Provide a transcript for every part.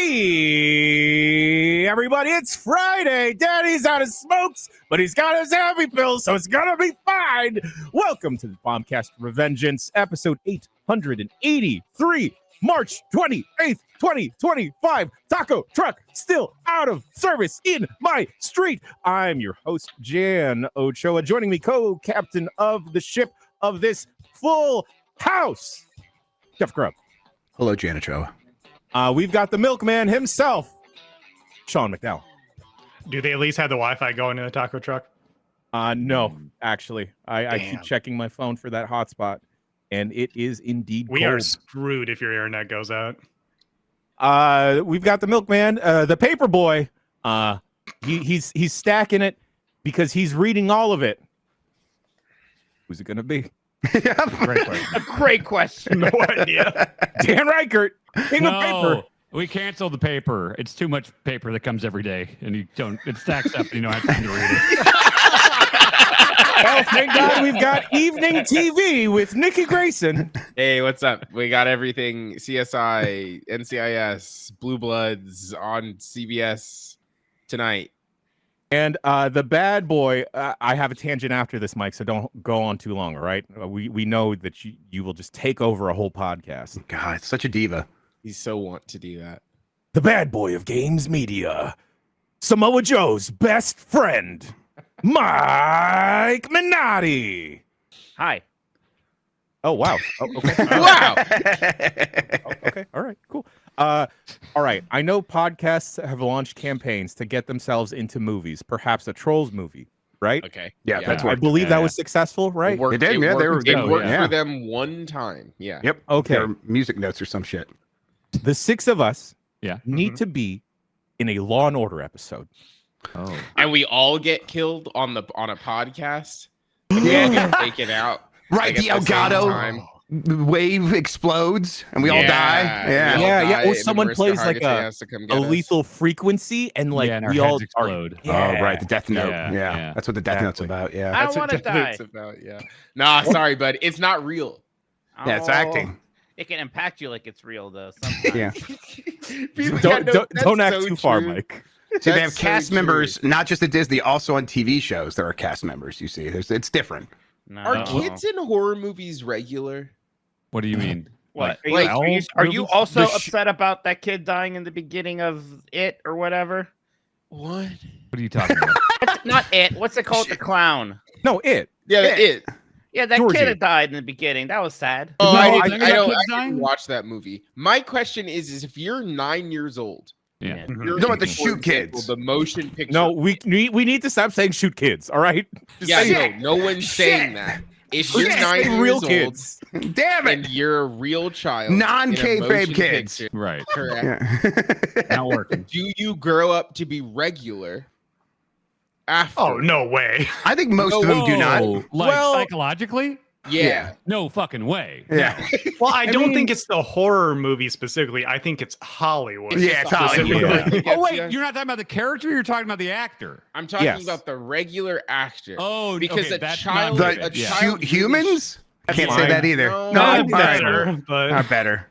Hey, everybody, it's Friday. Daddy's out of smokes, but he's got his happy pills, so it's gonna be fine. Welcome to the Bombcast Revengeance, episode 883, March 28th, 2025. Taco truck still out of service in my street. I'm your host, Jan Ochoa. Joining me, co-captain of the ship of this full house, Jeff Grubb. Hello, Jan Ochoa. We've got the milkman himself, Sean McDowell. Do they at least have the Wi-Fi going in the taco truck? No, actually. I keep checking my phone for that hotspot, and it is indeed We cold. are screwed if your internet goes out. We've got the milkman, the paper boy. He's stacking it because he's reading all of it. Who's it going to be? Great question. Great question. No idea. Dan Reichert, king of paper. No, we canceled the paper. It's too much paper that comes every day, and you don't. It stacks up, and you don't have time to read it. Well, thank God we've got evening TV with Nikki Grayson. Hey, what's up? We got everything CSI, NCIS, Blue Bloods on CBS tonight. And the bad boy, I have a tangent after this, Mike, so don't go on too long, all right? We know that you will just take over a whole podcast. God, such a diva. He's so want to do that. The bad boy of games media, Samoa Joe's best friend, Mike Minotti. Hi. Oh, wow. Oh, okay. Wow. Okay. All right. Cool. All right. I know podcasts have launched campaigns to get themselves into movies, perhaps a Trolls movie, right? Okay. Yeah, that's I what. believe that was successful, right? It worked, They did, yeah, they were- It worked yeah. for them one time. Yeah. Yep. Okay. Their music notes or some shit. The six of us Yeah. need to be in a Law and Order episode. Oh. And we all get killed on a podcast. Yeah. Get taken out. Right, like, the at same Elgato time. wave explodes and we all die. Yeah. we all Yeah, die, yeah, or and then someone Mariska plays, like, Hargitay has to come A get us. lethal frequency, and like Yeah, and our we all heads explode. Oh, right, the Death Note. Yeah, Yeah, yeah. that's what the Death Note's Exactly. about. Yeah. That's I what wanna Death Note's die. about, yeah. Nah, sorry, bud. It's not real. Yeah, it's Oh, acting. It can impact you like it's real, though. Sometimes. Yeah. Don't act too far, Mike. See, they have That's so cast true. members, not just at Disney, also on TV shows. There are cast members. You see, it's different. No. Are Uh-oh. kids in horror movies regular? What do you mean? What? Are Like, you movies? also The sh- upset about that kid dying in the beginning of It or whatever? What? What are you talking about? Not It. What's it called? The clown. No, it. Yeah, Yeah. Yeah, that Georgie. kid had died in the beginning. That was sad. Oh, No, I I didn't, think I that don't kid's I didn't dying. watch that movie. My question is if you're 9 years old, Yeah. you're You know what, the for shoot example, kids. the motion picture. No, we need to stop saying shoot kids. All right. Just yeah, say no one's saying that. If you're Just 9 say years real old kids. Damn and it! you're a real child, Non-kayfabe in a motion kids. picture, Right. correct? Yeah. Not working. Do you grow up to be regular after? Oh, no way. I think most of them do not. Whoa, Like Well- psychologically? Yeah. No fucking way. Yeah. Well, I don't mean- think it's the horror movie specifically. I think it's Hollywood. Yeah, it's Hollywood. specifically. Yeah. Oh wait, you're not talking about the character. You're talking about the actor. I'm talking Yes. about the regular actor. Oh, Because okay, a that's child- not The good. Yeah. child- humans? I can't say fine. that either. No, No, Not I'm fine. better, but Not better.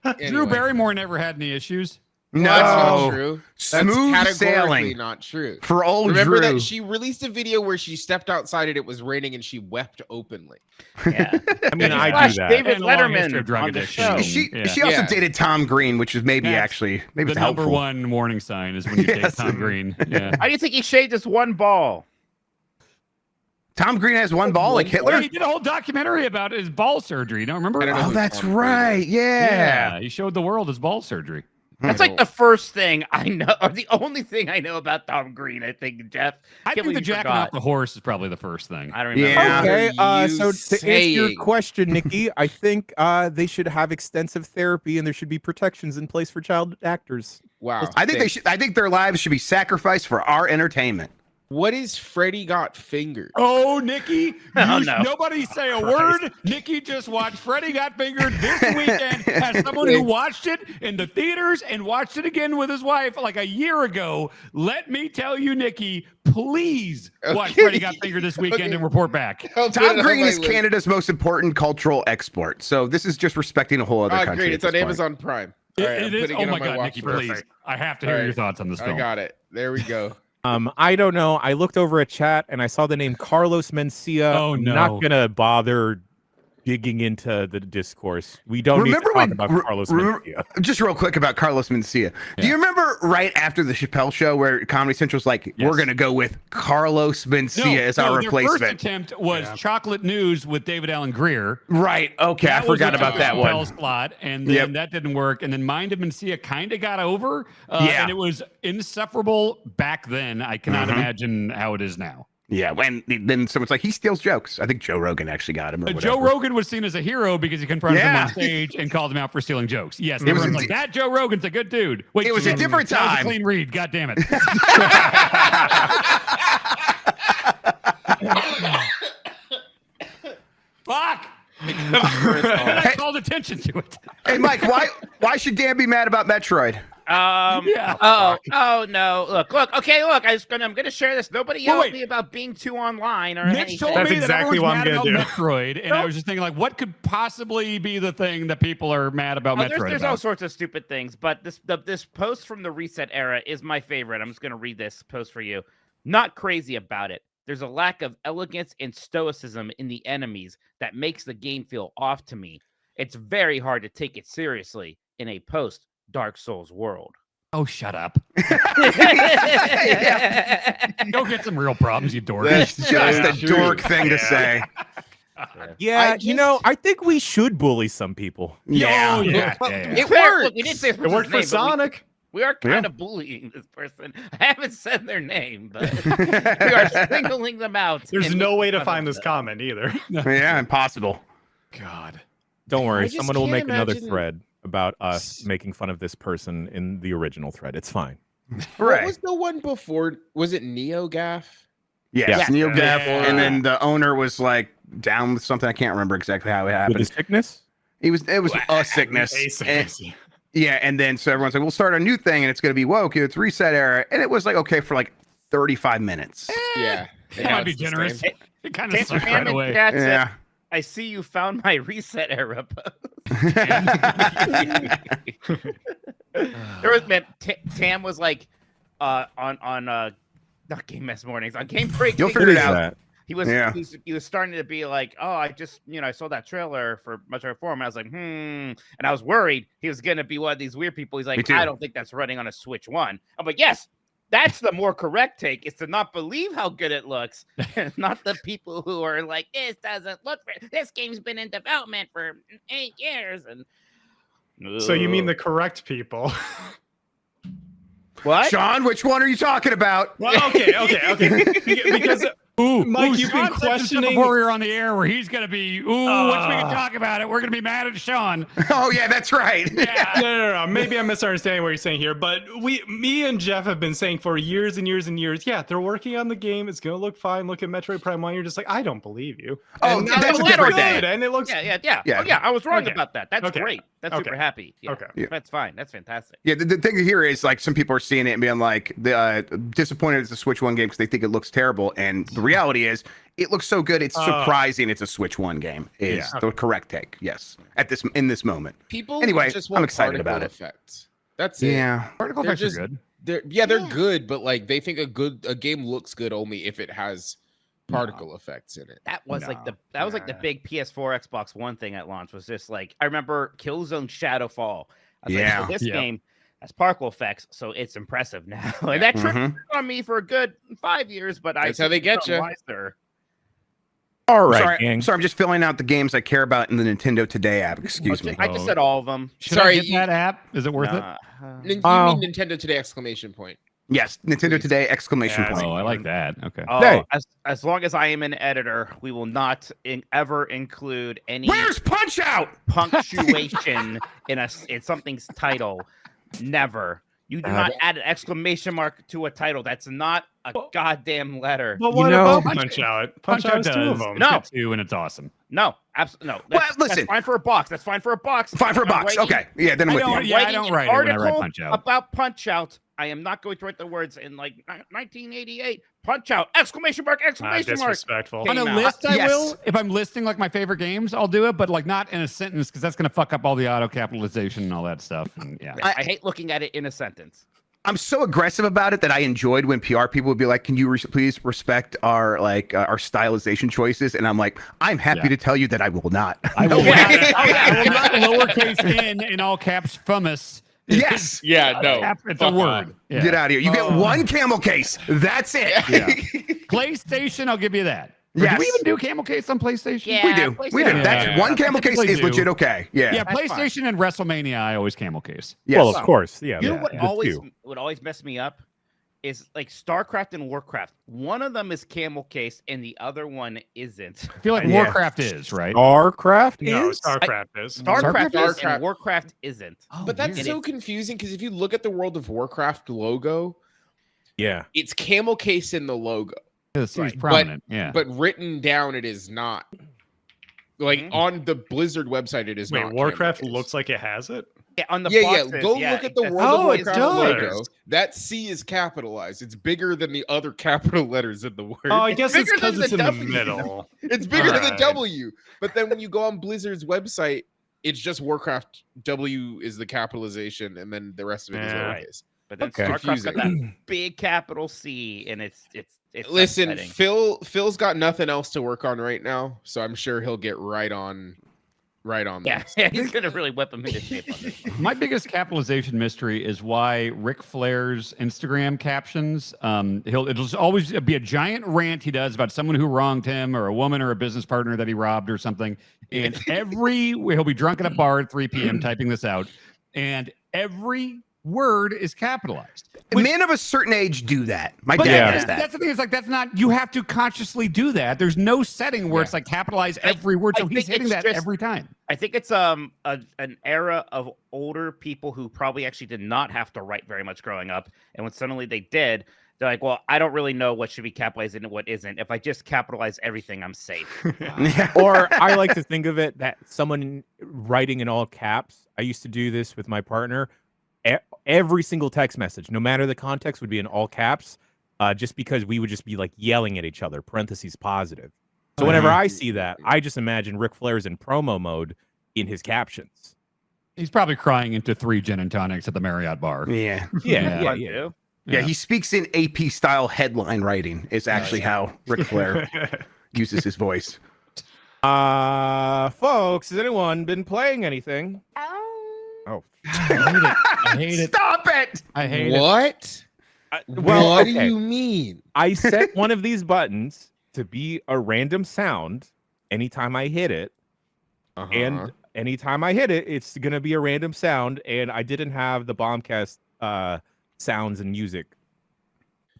Drew Anyway. Barrymore never had any issues. Well, that's not No. true. That's Smooth categorically sailing not true. for old Remember Drew. that she released a video where she stepped outside and it was raining and she wept openly. Yeah. I mean, Yeah. I Flash do that. David And a long Letterman history of drug on the addiction. show. She Yeah. also Yeah. dated Tom Green, which was maybe That's actually maybe The it's number helpful. one warning sign is when you Yes. date Tom Green. Yeah. How do you think he shaved his one ball? Tom Green has one ball like Well, Hitler. he did a whole documentary about his ball surgery. You don't remember? I don't know Oh, who that's Tom Green is. right. Yeah. He showed the world his ball surgery. That's like the first thing I know, or the only thing I know about Tom Green. I think, Jeff. I Can't think the believe you jacking forgot. off the horse is probably the first thing. I don't remember. Yeah. Okay, What are so you to answer your saying? question, Nikki, I think they should have extensive therapy and there should be protections in place for child actors. Wow. I think they should. I think their lives should be sacrificed for our entertainment. What is Freddy Got Fingered? Oh, Nikki! Oh, no. Nobody say a word. Nikki just watched Freddy Got Fingered this weekend. As someone who watched it in the theaters and watched it again with his wife like a year ago, let me tell you, Nikki, please watch Okay. Freddy Got Fingered this weekend Okay. and report back. I'll put it Tom on Green my is list. Canada's most important cultural export. So this is just respecting a whole other country. Great. at It's on this point. Amazon Prime. All right, I'm It is. putting Oh it my on my God, watch Nikki, list. please. I have to hear All your right. thoughts on this I film. got it. There we go. I don't know. I looked over at chat and I saw the name Carlos Mencia. Oh, I'm no. not gonna bother digging into the discourse. We don't need to talk about Carlos Mencia. Just real quick about Carlos Mencia. Do you remember right after the Chappelle show where Comedy Central's like, we're going to go with Carlos Mencia as our Their first replacement? attempt was Chocolate News with David Allen Greer. Right. Okay. I forgot about that one. Chappelle's plot, and then that didn't work. And then Mind of Mencia kind of got over. And it was insufferable back then. I cannot imagine how it is now. Yeah, when then someone's like, he steals jokes. I think Joe Rogan actually got him. Or Joe Rogan was seen as a hero because he confronted him on stage and called him out for stealing jokes. Yes, It was everyone's like, that Joe Rogan's a good dude. Wait, it was a different that was a time. clean read. God damn it. Fuck. And I called attention to it. Hey, Mike, why should Dan be mad about Metroid? Oh no! Look! Okay, look! I'm gonna share this. Nobody yelled wait. at me about being too online or Mitch anything. told That's me that exactly everyone's what I'm mad gonna about Metroid, and I was just thinking, like, what could possibly be the thing that people are mad about Metroid There's about? all sorts of stupid things, but this post from the Reset era is my favorite. I'm just gonna read this post for you. Not crazy about it. There's a lack of elegance and stoicism in the enemies that makes the game feel off to me. It's very hard to take it seriously in a post Dark Souls world. Oh, shut up. Go get some real problems, you dork. That's just a dork thing to say. Yeah, I think we should bully some people. Yeah. It worked. Look, we didn't say It worked for Sonic. We are kind of bullying this person. I haven't said their name, but we are singling them out. There's no way to find this comment either. Yeah, impossible. God. Don't worry, just someone will can't make another imagine- thread about us making fun of this person in the original thread. It's fine. What was the one before? Was it NeoGaf? Yes, Neil Yeah. Gaff, and then the owner was like down with something. I can't remember exactly how it With happened. his sickness? It was a sickness. And then so everyone's like, we'll start a new thing, and it's going to be woke. It's reset era, and it was like okay for like 35 minutes. Yeah, That might be generous. It kind of Cancer sucked right Ham in away. chat said, Yeah. I see you found my Reset era post. There was Tam was like on not Game Mess Mornings, on Game Break. You'll Weekly. figure it What is out. that? He was starting to be like, oh, I just I saw that trailer for Metroid 4, and I was like, and I was worried he was gonna be one of these weird people. He's Me like, too. I don't think that's running on a Switch 1. I'm like, yes, that's the more correct take, is to not believe how good it looks, not the people who are like, this doesn't look this game's been in development for 8 years. And So you mean the correct people? what? Sean, which one are you talking about? Well, okay. Because Mike, you've been Sean said some stuff questioning. before we were on the air where he's gonna be, once we can talk about it, we're gonna be mad at Sean. Oh yeah, that's right. No. Maybe I'm misunderstanding what you're saying here, but me and Jeff have been saying for years and years and years, yeah, they're working on the game. It's gonna look fine. Look at Metroid Prime 1. You're just like, I don't believe you. Oh, And that's it a looks different good, thing. and it looks. Yeah. Yeah. Oh, yeah, I was wrong Okay. about that. That's Okay. great. That's super happy. Yeah. Okay. Yeah. That's fine. That's fantastic. Yeah, the thing here is like some people are seeing it and being like disappointed it's a Switch 1 game because they think it looks terrible, and the reality is it looks so good it's surprising it's a Switch 1 game is the correct take. Yes, in this moment. People Anyway, just I'm want excited about particle it. Effects. That's it. Yeah, Particle They're effects are just- good. They're good, but like they think a game looks good only if it has particle effects in it. That was like the big PS4 Xbox One thing at launch, was just like, I remember Killzone Shadowfall. I was like, so this game has particle effects, so it's impressive now. And that tripped on me for a good 5 years, but That's how they get you. All right, sorry, gang. I'm just filling out the games I care about in the Nintendo Today app. Excuse me. I just said all of them. Should Sorry, I get that app? Is it worth it? You mean Nintendo Today exclamation point. Yes, Nintendo Today exclamation Yeah, point. Oh, I like that. Okay. Hey. As long as I am an editor, we will not ever include any Where's Punch Out? punctuation in something's title. Never. You do not add an exclamation mark to a title. That's not a goddamn letter. But what know- about Punch Out? Punch Out is two of them. No. It's two, and it's awesome. No, absolutely no. Well, That's listen. fine for a box. That's fine for a box. Fine for a I'm box. writing- Okay, yeah, then I'm with you. I'm I writing don't an write it when I write article Punch Out. about Punch Out. I am not going to write the words in like 1988. Punch out! Exclamation mark! Exclamation mark! Disrespectful. Came On a out. list, I Yes. will. If I'm listing like my favorite games, I'll do it, but like not in a sentence because that's gonna fuck up all the auto capitalization and all that stuff. And yeah. I hate looking at it in a sentence. I'm so aggressive about it that I enjoyed when PR people would be like, "Can you please respect our our stylization choices?" And I'm like, "I'm happy to tell you that I will not." I will, Yeah. I will not lowercase in all caps fumus. Yes. Yeah, no. It's a fuck word. on. Yeah. Get out of here. You get one camel case. That's it. Yeah. PlayStation, I'll give you that. Or Yes. Do we even do camel case on PlayStation? Yeah, We do. We do. PlayStation. That's Yeah. one camel I case typically is do. legit okay. Yeah. Yeah, That's PlayStation and WrestleMania, I always camel case. Yes. Well, of course. Yeah. You know the- what the always two. would always mess me up is like StarCraft and Warcraft. One of them is camel case and the other one isn't. I feel like Yeah. Warcraft is, right? StarCraft No, is? StarCraft is. StarCraft is Starcraft- and Warcraft isn't. Oh, But that's weird. so confusing because if you look at the World of Warcraft logo, Yeah. it's camel case in the logo, It seems Right. prominent. Yeah. but written down it is not. Like Mhm. on the Blizzard website, it is Wait, not. Warcraft camel case. looks like it has it. Yeah, on the Yeah, boxes, yeah. Go look at the that's- World of Oh, it Warcraft does. logo. That C is capitalized. It's bigger than the other capital letters in the word. Oh, I guess it's bigger because than it's in the W. middle. It's bigger than the Alright. W. But then when you go on Blizzard's website, it's just Warcraft. W is the capitalization, and then the rest of it is Yeah. lowercase. But then Okay. StarCraft's got that Confusing. big capital C, and it's Listen, upsetting. Phil's got nothing else to work on right now, so I'm sure he'll get right on Yeah, this. he's gonna really whip him into shape on this. My biggest capitalization mystery is why Ric Flair's Instagram captions, it'll just always be a giant rant he does about someone who wronged him or a woman or a business partner that he robbed or something. And he'll be drunk at a bar at 3 p.m. typing this out, and every word is capitalized. Men of a certain age do that. My But dad Yeah. does that. that's the thing. Is like that's not. You have to consciously do that. There's no setting where it's like capitalize every word. I So he's think hitting it's that just- every time. I think it's an era of older people who probably actually did not have to write very much growing up, and when suddenly they did, they're like, "Well, I don't really know what should be capitalized and what isn't. If I just capitalize everything, I'm safe." Or I like to think of it that someone writing in all caps. I used to do this with my partner. Every single text message, no matter the context, would be in all caps, just because we would just be like yelling at each other, parentheses positive. So whenever I see that, I just imagine Ric Flair's in promo mode in his captions. He's probably crying into 3 gin and tonics at the Marriott bar. Yeah. Yeah, Fun, yeah. too. Yeah, he speaks in AP style headline writing. Is actually how Ric Flair uses his voice. Folks, has anyone been playing anything? Oh, I hate it. Stop it! I hate it. What? well, what okay. do you mean? I set one of these buttons to be a random sound anytime I hit it, and anytime I hit it, it's gonna be a random sound. And I didn't have the Bombcast sounds and music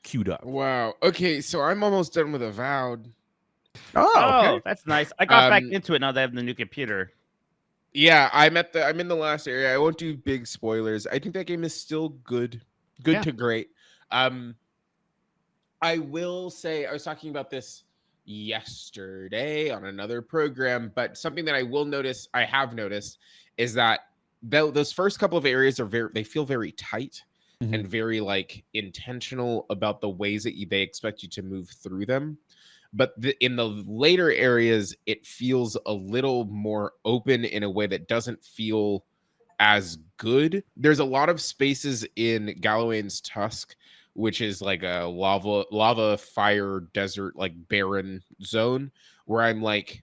queued up. Wow. Okay, so I'm almost done with Avowed. Oh, that's nice. I got back Um, into it now that I have the new computer. Yeah, I'm in the last area. I won't do big spoilers. I think that game is still good Yeah. to great. I will say I was talking about this yesterday on another program, but something that I have noticed is that those first couple of areas they feel very tight and very like intentional about the ways that they expect you to move through them. But in the later areas, it feels a little more open in a way that doesn't feel as good. There's a lot of spaces in Galloway's Tusk, which is like a lava fire desert, like barren zone, where I'm like,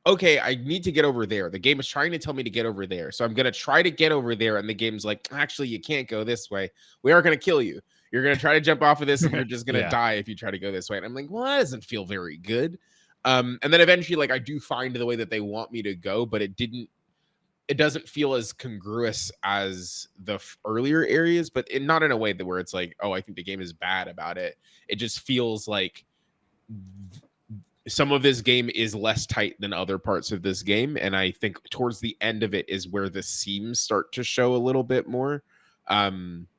okay, I need to get over there. The game is trying to tell me to get over there. So I'm going to try to get over there. And the game's like, actually, you can't go this way. We are going to kill you. You're going to try to jump off of this and you're just going to die if you try to go this way. And I'm like, well, that doesn't feel very good. And then eventually, like, I do find the way that they want me to go, but it doesn't feel as congruous as the earlier areas, but not in a way that where it's like, oh, I think the game is bad about it. It just feels like some of this game is less tight than other parts of this game. And I think towards the end of it is where the seams start to show a little bit more.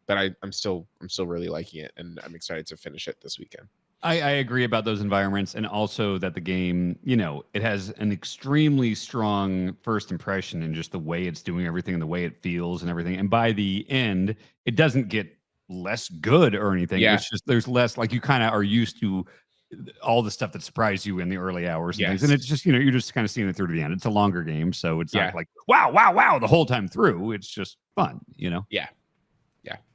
But I'm still really liking it, and I'm excited to finish it this weekend. I agree about those environments, and also that the game, you know, it has an extremely strong first impression in just the way it's doing everything and the way it feels and everything. And by the end, it doesn't get less good or anything. Yeah. It's just there's less, like, you kind of are used to all the stuff that surprised you in the early hours and things. And it's just, you know, you're just kind of seeing it through to the end. It's a longer game, so it's not like wow the whole time through. It's just fun, you know. Yeah,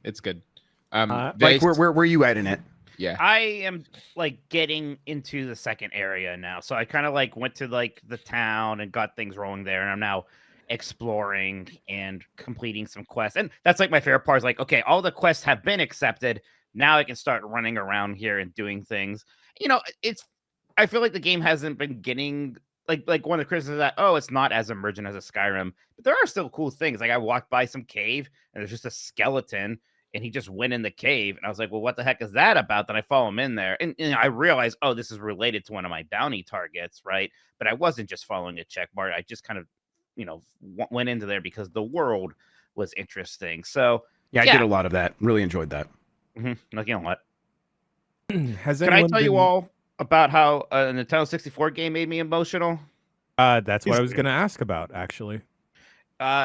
it's good. Like where were you at in it? Yeah, I am like getting into the second area now. So I kind of like went to like the town and got things rolling there. And I'm now exploring and completing some quests. And that's like my favorite part is like, okay, all the quests have been accepted. Now I can start running around here and doing things. You know, I feel like the game hasn't been getting like one of the criticisms that, oh, it's not as emergent as a Skyrim. But there are still cool things. Like I walked by some cave and there's just a skeleton. And he just went in the cave. And I was like, well, what the heck is that about? Then I follow him in there. And I realized, oh, this is related to one of my bounty targets, right? But I wasn't just following a check mark. I just kind of, you know, went into there because the world was interesting. So, I did a lot of that. Really enjoyed that. Like, you know what? Can I tell you all about how a Nintendo 64 game made me emotional? That's what I was going to ask about, actually.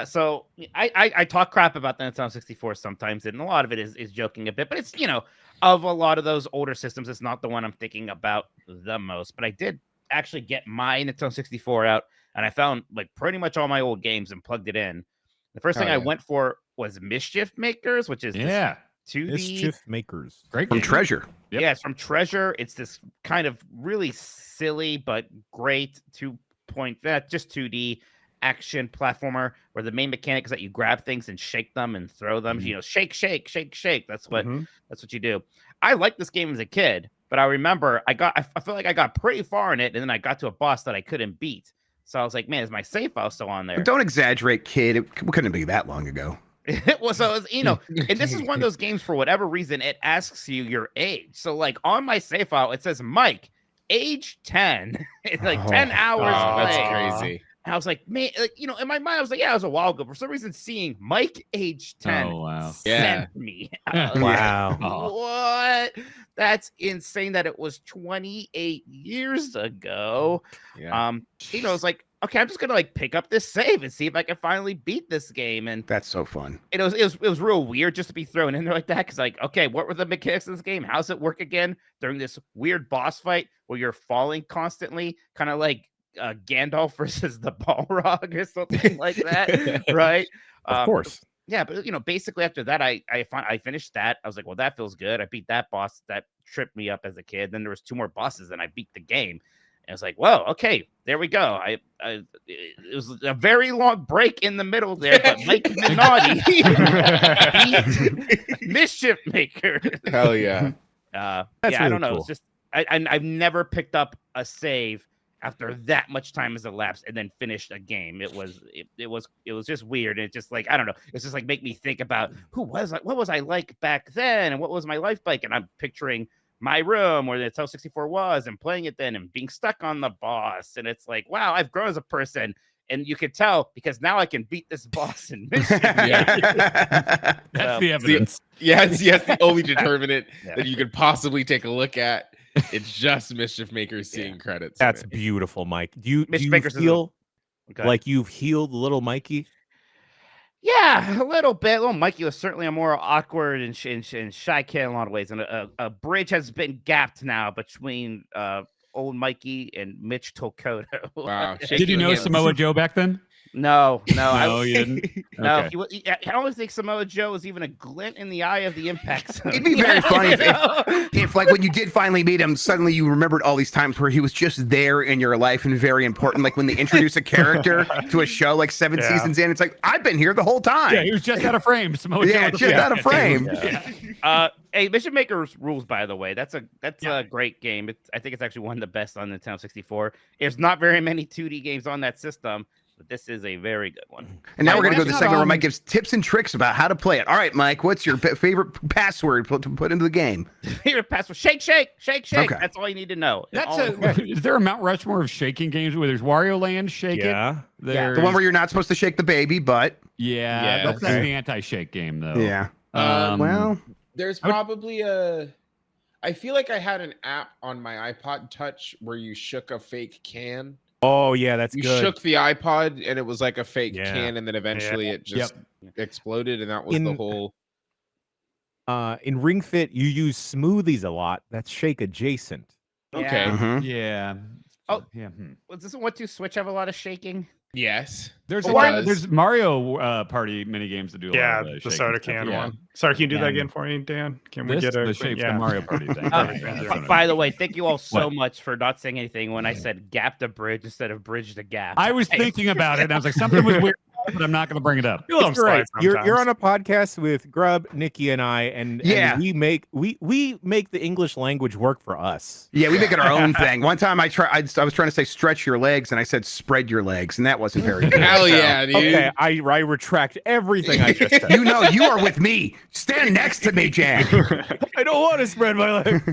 So I talk crap about the Nintendo 64 sometimes, and a lot of it is joking a bit, but it's, you know, of a lot of those older systems, it's not the one I'm thinking about the most. But I did actually get my Nintendo 64 out, and I found like pretty much all my old games and plugged it in. The first thing I went for was Mischief Makers, which is this 2D Mischief Makers. Great From game. Treasure. Yep. Yeah, it's from Treasure. It's this kind of really silly but great just 2D action platformer where the main mechanic is that you grab things and shake them and throw them. You know, shake. That's what you do. I liked this game as a kid, but I remember I feel like I got pretty far in it, and then I got to a boss that I couldn't beat. So I was like, man, is my save file still on there? But don't exaggerate, kid. It couldn't be that long ago. Well, so you know, and this is one of those games, for whatever reason, it asks you your age. So like on my save file, it says Mike, age 10. It's like 10 hours that's played. crazy. And I was like, man, like, you know, in my mind, I was like, yeah, it was a while ago. For some reason, seeing Mike age 10 sent me. Wow. What? That's insane that it was 28 years ago. Yeah. You know, it's like, okay, I'm just gonna like pick up this save and see if I can finally beat this game. And That's so fun. it was real weird just to be thrown in there like that. Because like, okay, what were the mechanics of this game? How's it work again during this weird boss fight where you're falling constantly, kind of like Gandalf versus the Balrog or something like that, right? Of course. Yeah, but you know, basically after that, I finished that. I was like, well, that feels good. I beat that boss that tripped me up as a kid. Then there was 2 more bosses, and I beat the game. And I was like, whoa, okay, there we go. It was a very long break in the middle there, but Mike Minotti beat Mischief Maker. Hell yeah. Yeah, That's I really don't know. cool. It's just I've never picked up a save after that much time has elapsed and then finished a game. It was just weird. And it just like, I don't know. It's just like make me think about what was I like back then, and what was my life like? And I'm picturing my room where the Nintendo 64 was and playing it then and being stuck on the boss. And it's like, wow, I've grown as a person. And you can tell because now I can beat this boss in Mission. That's the evidence. It's the only determinant that you could possibly take a look at. It's just Mischief Makers seeing credits. That's beautiful, Mike. Do you Makers feel Okay. like you've healed little Mikey? Yeah, a little bit. Little Mikey was certainly a more awkward and shy kid in a lot of ways. And a bridge has been gapped now between old Mikey and Mitch Tokoto. Wow. Did you know Samoa Joe back then? No, No, you didn't. no. Okay. I don't think Samoa Joe was even a glint in the eye of the impact zone. It'd be very funny You know? if, like, when you did finally meet him, suddenly you remembered all these times where he was just there in your life and very important. Like when they introduce a character to a show, like 7 seasons in, it's like, I've been here the whole time. Yeah, he was just out of frame. Samoa Joe was just out of frame. Hey, Mission Makers rules, by the way. That's a great game. I think it's actually one of the best on the Nintendo 64. There's not very many 2D games on that system, but this is a very good one. And now we're going to go to the segment where Mike gives tips and tricks about how to play it. All right, Mike, what's your favorite password to put into the game? Favorite password: shake. Okay. That's all you need to know. Is there a Mount Rushmore of shaking games where there's Wario Land, Shake It? The one where you're not supposed to shake the baby, but that's the anti-shake game though. yeah. Well, there's probably a I feel like I had an app on my iPod Touch where you shook a fake can. Oh yeah, that's You good. shook the iPod and it was like a fake Yeah. can, and then eventually it just exploded, and that was the whole. In Ring Fit, you use smoothies a lot. That's shake adjacent. Okay. Mhm. Yeah. Oh. Yeah. Doesn't 1-2 Switch have a lot of shaking? Yes. There's It does. there's Mario Party mini games that do a Yeah, lot of the shaking soda stuff. can Yeah. one. Sorry, can you do that And again for me, Dan? Can we This, get a the shape, yeah. the Mario Party thing. Oh, Yeah, thank you. that's what I By mean. the way, thank you all so What? much for not saying anything when I said gap to bridge instead of bridge to gap. I was thinking about it, and I was like, something was weird, but I'm not going to bring it up. You let 'em You're right. slide You're on sometimes. a podcast with Grub, Nikki, and I, and Yeah. we make the English language work for us. Yeah, we make it our own thing. One time I was trying to say stretch your legs, and I said spread your legs, and that wasn't very good. Hell So, yeah, dude. Okay, I retract everything I just said. You know, you are with me. Stand next to me, Jan. I don't want to spread my legs.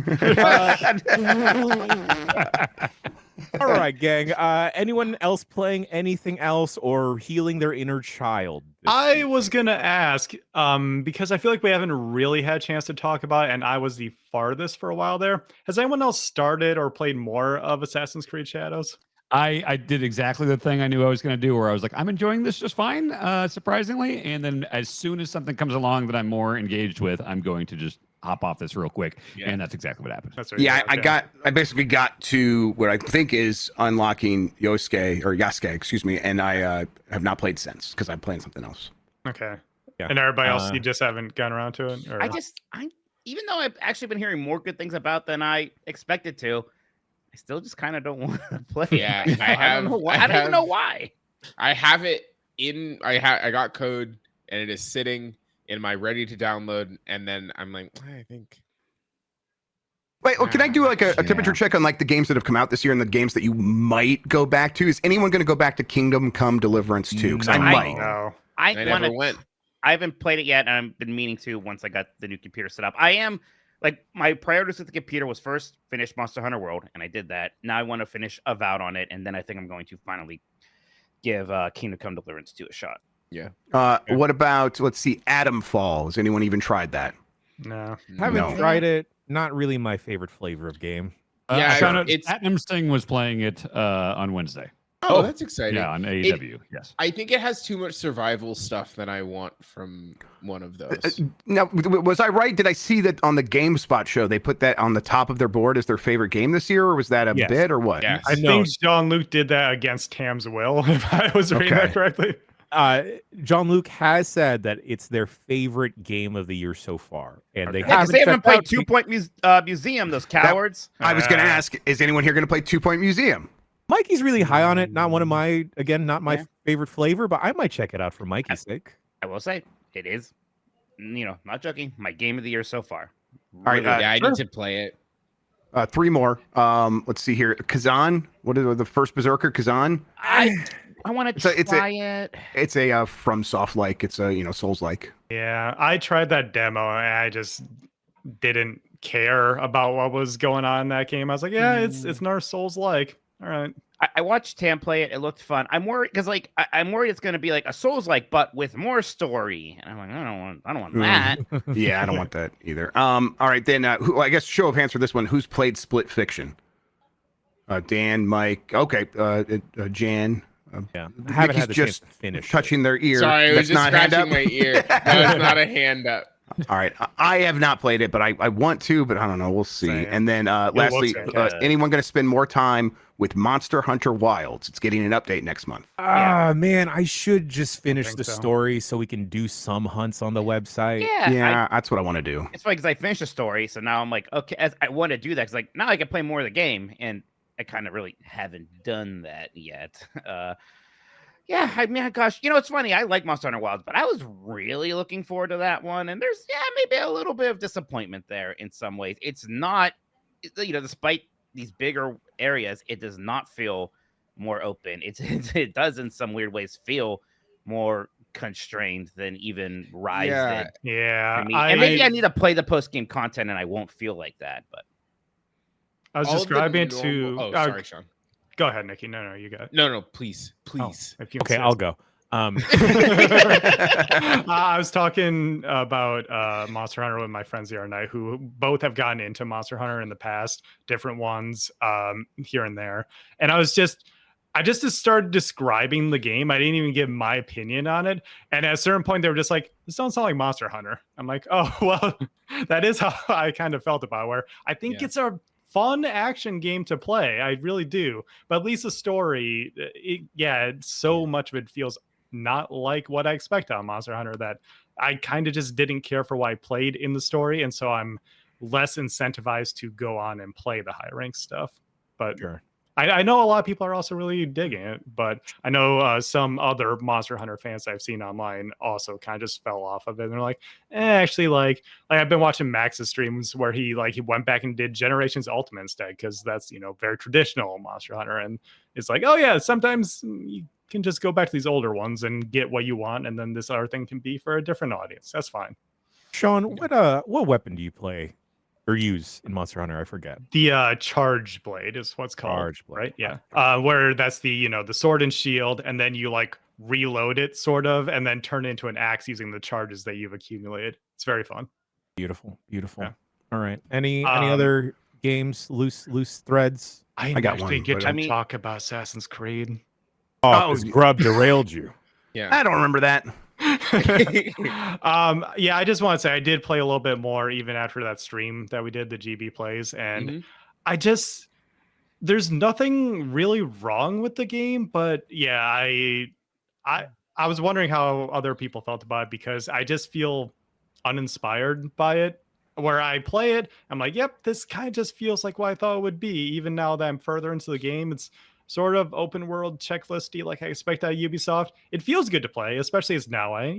All right, gang. Anyone else playing anything else or healing their inner child? I was gonna ask, because I feel like we haven't really had a chance to talk about it, and I was the farthest for a while there. Has anyone else started or played more of Assassin's Creed Shadows? I did exactly the thing I knew I was going to do, where I was like, I'm enjoying this just fine, surprisingly. And then as soon as something comes along that I'm more engaged with, I'm going to just hop off this real quick. Yeah. And that's exactly what happened. That's what you Yeah, got, I basically got to what I think is unlocking Yasuke, excuse me, and I have not played since because I'm playing something else. Okay. Yeah. And everybody else, you just haven't gone around to it? Or? I even though I've actually been hearing more good things about than I expected to, I still just kind of don't want to play. Yeah, it. I don't know why. I don't even know why. I have it in. I got code, and it is sitting in my ready to download, and then I'm like, I think. Wait, well, can I do like a temperature check on like the games that have come out this year and the games that you might go back to? Is anyone going to go back to Kingdom Come Deliverance 2? Because I No. might. No. I I want never to. went. I haven't played it yet, and I've been meaning to once I got the new computer set up. I am like my priorities with the computer was first finish Monster Hunter World, and I did that. Now I want to finish Avowed on it, and then I think I'm going to finally give Kingdom Come Deliverance 2 a shot. What about, let's see, Atom Fall? Has anyone even tried that? No. Haven't No. tried it. Not really my favorite flavor of game. Yeah, I found out it's- Platinum Sting was playing it on Wednesday. Oh, that's exciting. Yeah, on AEW. Yes. I think it has too much survival stuff than I want from one of those. Now, was I right? Did I see that on the GameSpot show they put that on the top of their board as their favorite game this year, or was that a Yes. bit, or what? Yes. I No. think Jean-Luc did that against Tam's will, if I was reading Okay. that correctly. John-Luc has said that it's their favorite game of the year so far, and they Okay. Yeah, haven't. because they haven't checked played out Two Point Museum. Those cowards. I was going to Uh, ask, is anyone here going to play 2 Point Museum? Mikey's really high on it. Not one of my, again, not my Yeah. favorite flavor, but I might check it out for Mikey's sake. I will say it is, not joking, my game of the year so far. All right, Really Yeah, I sure. need to play it. 3 more. Let's see here. Kazan. What is the first Berserker? Kazan. I want to It's a- try it. It's a from soft like. It's a Souls like. Yeah, I tried that demo and I just didn't care about what was going on in that game. I was like, yeah, it's another Souls like. All right. I watched Tam play it. It looked fun. I'm worried because I'm worried it's going to be like a Souls like, but with more story. And I'm like, I don't want that. Yeah, I don't want that either. All right, then. I guess show of hands for this one. Who's played Split Fiction? Dan, Mike. Okay. Jan. Yeah, I haven't had the Nikki's chance just to finish. it. touching their ear. Sorry, I was That's just not hand scratching up. my ear. That was not a hand up. All right. I have not played it, but I want to, but I don't know. We'll see. Same. And then lastly, fantastic. anyone going to spend more time with Monster Hunter Wilds? It's getting an update next month. Man, I should just finish think the so. story so we can do some hunts on the website. Yeah. That's what I want to do. It's funny because I finished the story, so now I'm like, okay, I want to do that because like now I can play more of the game, and I kind of really haven't done that yet. Yeah, I mean, gosh, it's funny. I like Monster Hunter Wilds, but I was really looking forward to that one, and there's maybe a little bit of disappointment there in some ways. It's not, despite these bigger areas, it does not feel more open. It does in some weird ways feel more constrained than even Rise Yeah. did. Yeah. to me. And maybe I need to play the post game content, and I won't feel like that. But I was All of the describing it normal- to. Oh, sorry, Sean. Go ahead, Nikki. No, you got it. No, please, please. If you Okay, insist. I'll go. I was talking about Monster Hunter with my friends the other night who both have gotten into Monster Hunter in the past, different ones here and there. And I just started describing the game. I didn't even give my opinion on it. And at a certain point, they were just like, this don't sound like Monster Hunter. I'm like, oh, well, that is how I kind of felt about it, where I think it's a fun action game to play. I really do. But at least the story, so much of it feels not like what I expect out of Monster Hunter that I kind of just didn't care for what I played in the story. And so I'm less incentivized to go on and play the high rank stuff. But Sure. I know a lot of people are also really digging it, but I know some other Monster Hunter fans I've seen online also kind of just fell off of it. And they're like, actually, like I've been watching Max's streams where he went back and did Generations Ultimate instead, because that's, very traditional Monster Hunter. And it's like, oh yeah, sometimes you can just go back to these older ones and get what you want, and then this other thing can be for a different audience. That's fine. Sean, what weapon do you play or use in Monster Hunter? I forget. The charge blade is what's called. Charge blade, right? Yeah. Where that's the the sword and shield, and then you reload it sort of, and then turn it into an axe using the charges that you've accumulated. It's very fun. Beautiful. Yeah. All right. Any other games, loose threads? I got actually one, get but to talk about Assassin's Creed. Oh, Grub derailed you. Yeah. I don't remember that. I just want to say I did play a little bit more even after that stream that we did, the GB plays, and there's nothing really wrong with the game, but yeah, I was wondering how other people felt about it, because I just feel uninspired by it. Where I play it, I'm like, yep, this kind of just feels like what I thought it would be. Even now that I'm further into the game, it's sort of open world checklisty like I expect out of Ubisoft. It feels good to play, especially as Naue.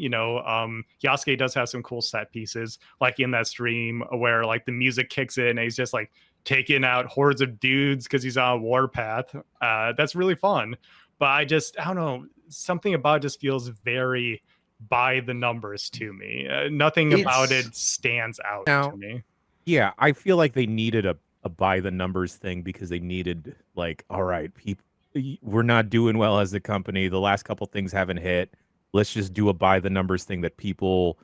Yasuke does have some cool set pieces, like in that stream where the music kicks in and he's just taking out hordes of dudes because he's on a warpath. That's really fun. But I don't know, something about it just feels very by the numbers to me. Nothing about it stands out to me. Yeah, I feel like they needed a by the numbers thing, because they needed all right, people, we're not doing well as a company. The last couple things haven't hit. Let's just do a by the numbers thing that people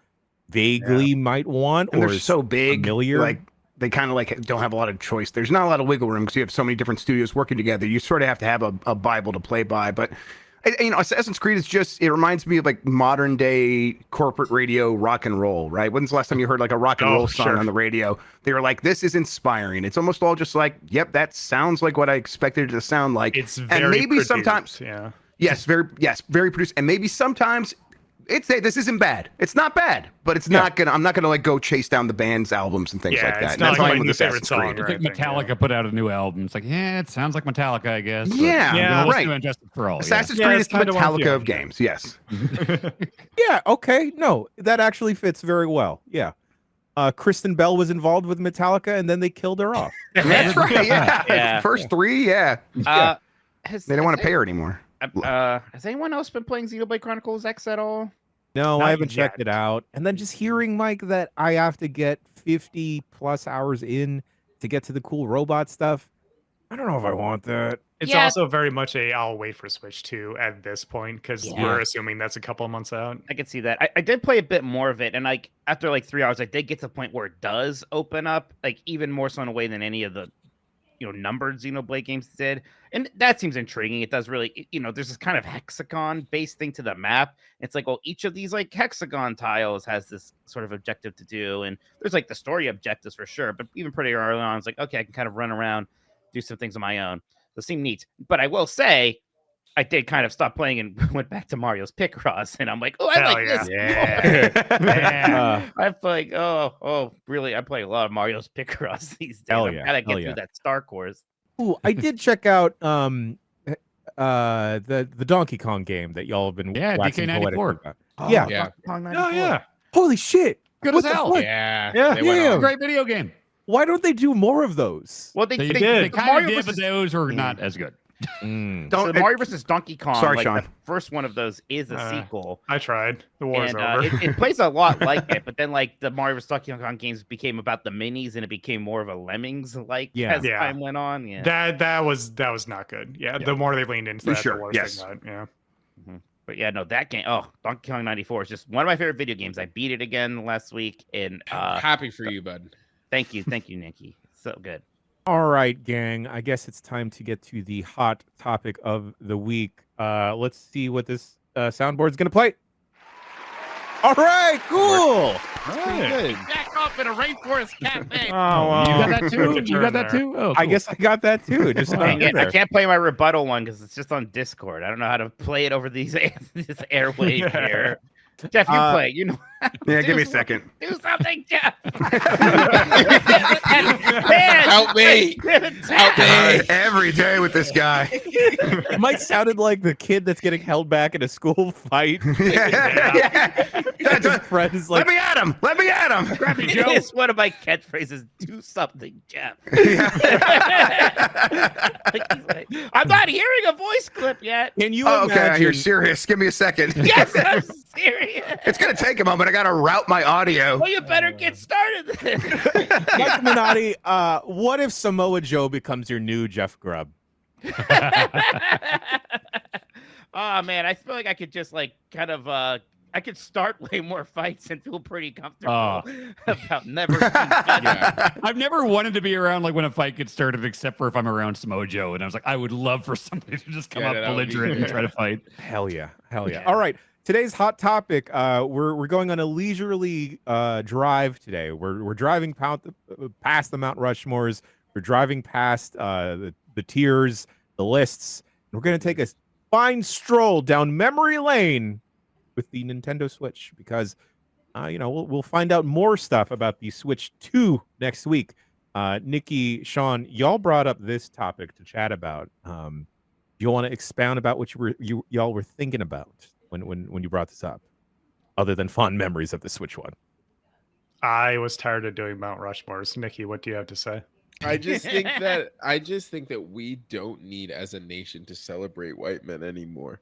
vaguely might want, And or they're so big, familiar. They kind of don't have a lot of choice. There's not a lot of wiggle room because you have so many different studios working together. You sort of have to have a Bible to play by. But Assassin's Creed is it reminds me of modern day corporate radio rock and roll, right? When's the last time you heard a rock and roll song on the radio? They were like, this is inspiring. It's almost all just yep, that sounds like what I expected it to sound like. It's very and maybe produced, sometimes, very produced. And maybe sometimes this isn't bad. It's not bad, but it's not I'm not gonna go chase down the band's albums and things like that. It's not like my favorite song. I think Metallica put out a new album. It's it sounds like Metallica, I guess. Right. And Justice for All. Assassin's Creed is the Metallica of games. Yes. Yeah. Okay. No, that actually fits very well. Yeah. Kristen Bell was involved with Metallica, and then they killed her off. That's right. Yeah. First three. Yeah. They don't want to pay her anymore. Has anyone else been playing Xenoblade Chronicles X at all? No, I haven't checked it out. And then just hearing, Mike, that I have to get 50 plus hours in to get to the cool robot stuff. I don't know if I want that. It's also very much I'll wait for Switch 2 at this point, because we're assuming that's a couple of months out. I can see that. I did play a bit more of it, and after 3 hours, I did get to the point where it does open up, even more so in a way than any of the numbered Xenoblade games did. And that seems intriguing. It does really, there's this kind of hexagon-based thing to the map. It's each of these hexagon tiles has this sort of objective to do, and there's the story objectives for sure. But even pretty early on, it's okay, I can kind of run around, do some things on my own. They seem neat. But I will say, I did kind of stop playing and went back to Mario's Picross, and I'm like, oh, I like this. Yeah. I play, really? I play a lot of Mario's Picross these days. I gotta get through that Star Course. Ooh, I did check out the Donkey Kong game that y'all have been waxing poetic about. Yeah. Holy shit. Good as hell. Yeah. Great video game. Why don't they do more of those? Well, They did. kind of did, but those were not as good. So Mario vs. Donkey Kong, Sorry, Sean. the first one of those is a sequel. I tried. The war's over. It plays a lot like it, but then the Mario vs. Donkey Kong games became about the minis, and it became more of a Lemmings as time went on. That was not good. The more they leaned into that, the worse they got. But yeah, no, that game. Oh, Donkey Kong 94 is just one of my favorite video games. I beat it again last week, and Happy for you, bud. thank you, Nikki. So good. All right, gang. I guess it's time to get to the hot topic of the week. Let's see what this soundboard is going to play. All right, cool. Back off in a rainforest cafe. Oh, You got that Took too? a You turn got that there. too? Oh, I cool. guess I got that too. Just I can't play my rebuttal one because it's just on Discord. I don't know how to play it over these this airwave here. Jeff, you play. You know. Yeah, give me a second. Do something, Jeff. Man, Help me. Help me. Every day with this guy. Mike sounded like the kid that's getting held back in a school fight. His friend is like, Let me at him. Let me at him. Grab me, Joe. It's one of my catchphrases. Do something, Jeff. I'm not hearing a voice clip yet. can you Oh, okay, imagine? you're serious. Give me a second. Yes, I'm serious. It's going to take a moment. I got to route my audio. Well, you better get started then. Mike Minotti, what if Samoa Joe becomes your new Jeff Grubb? Oh man, I feel like I could just like kind of I could start way more fights and feel pretty comfortable about never being done. I've never wanted to be around like when a fight gets started, except for if I'm around Samoa Joe, and I was like, I would love for somebody to just come Yeah, up that would be belligerent and good. try to fight. Hell yeah. Hell yeah. Yeah. All right. Today's hot topic. We're going on a leisurely drive today. We're driving past the Mount Rushmores. We're driving past the tiers, the lists. And we're going to take a fine stroll down memory lane with the Nintendo Switch because we'll find out more stuff about the Switch 2 next week. Nikki, Sean, y'all brought up this topic to chat about. Do you want to expound about what y'all were thinking about when you brought this up, other than fond memories of the Switch 1? I was tired of doing Mount Rushmores. Nikki, what do you have to say? I just think that we don't need as a nation to celebrate white men anymore.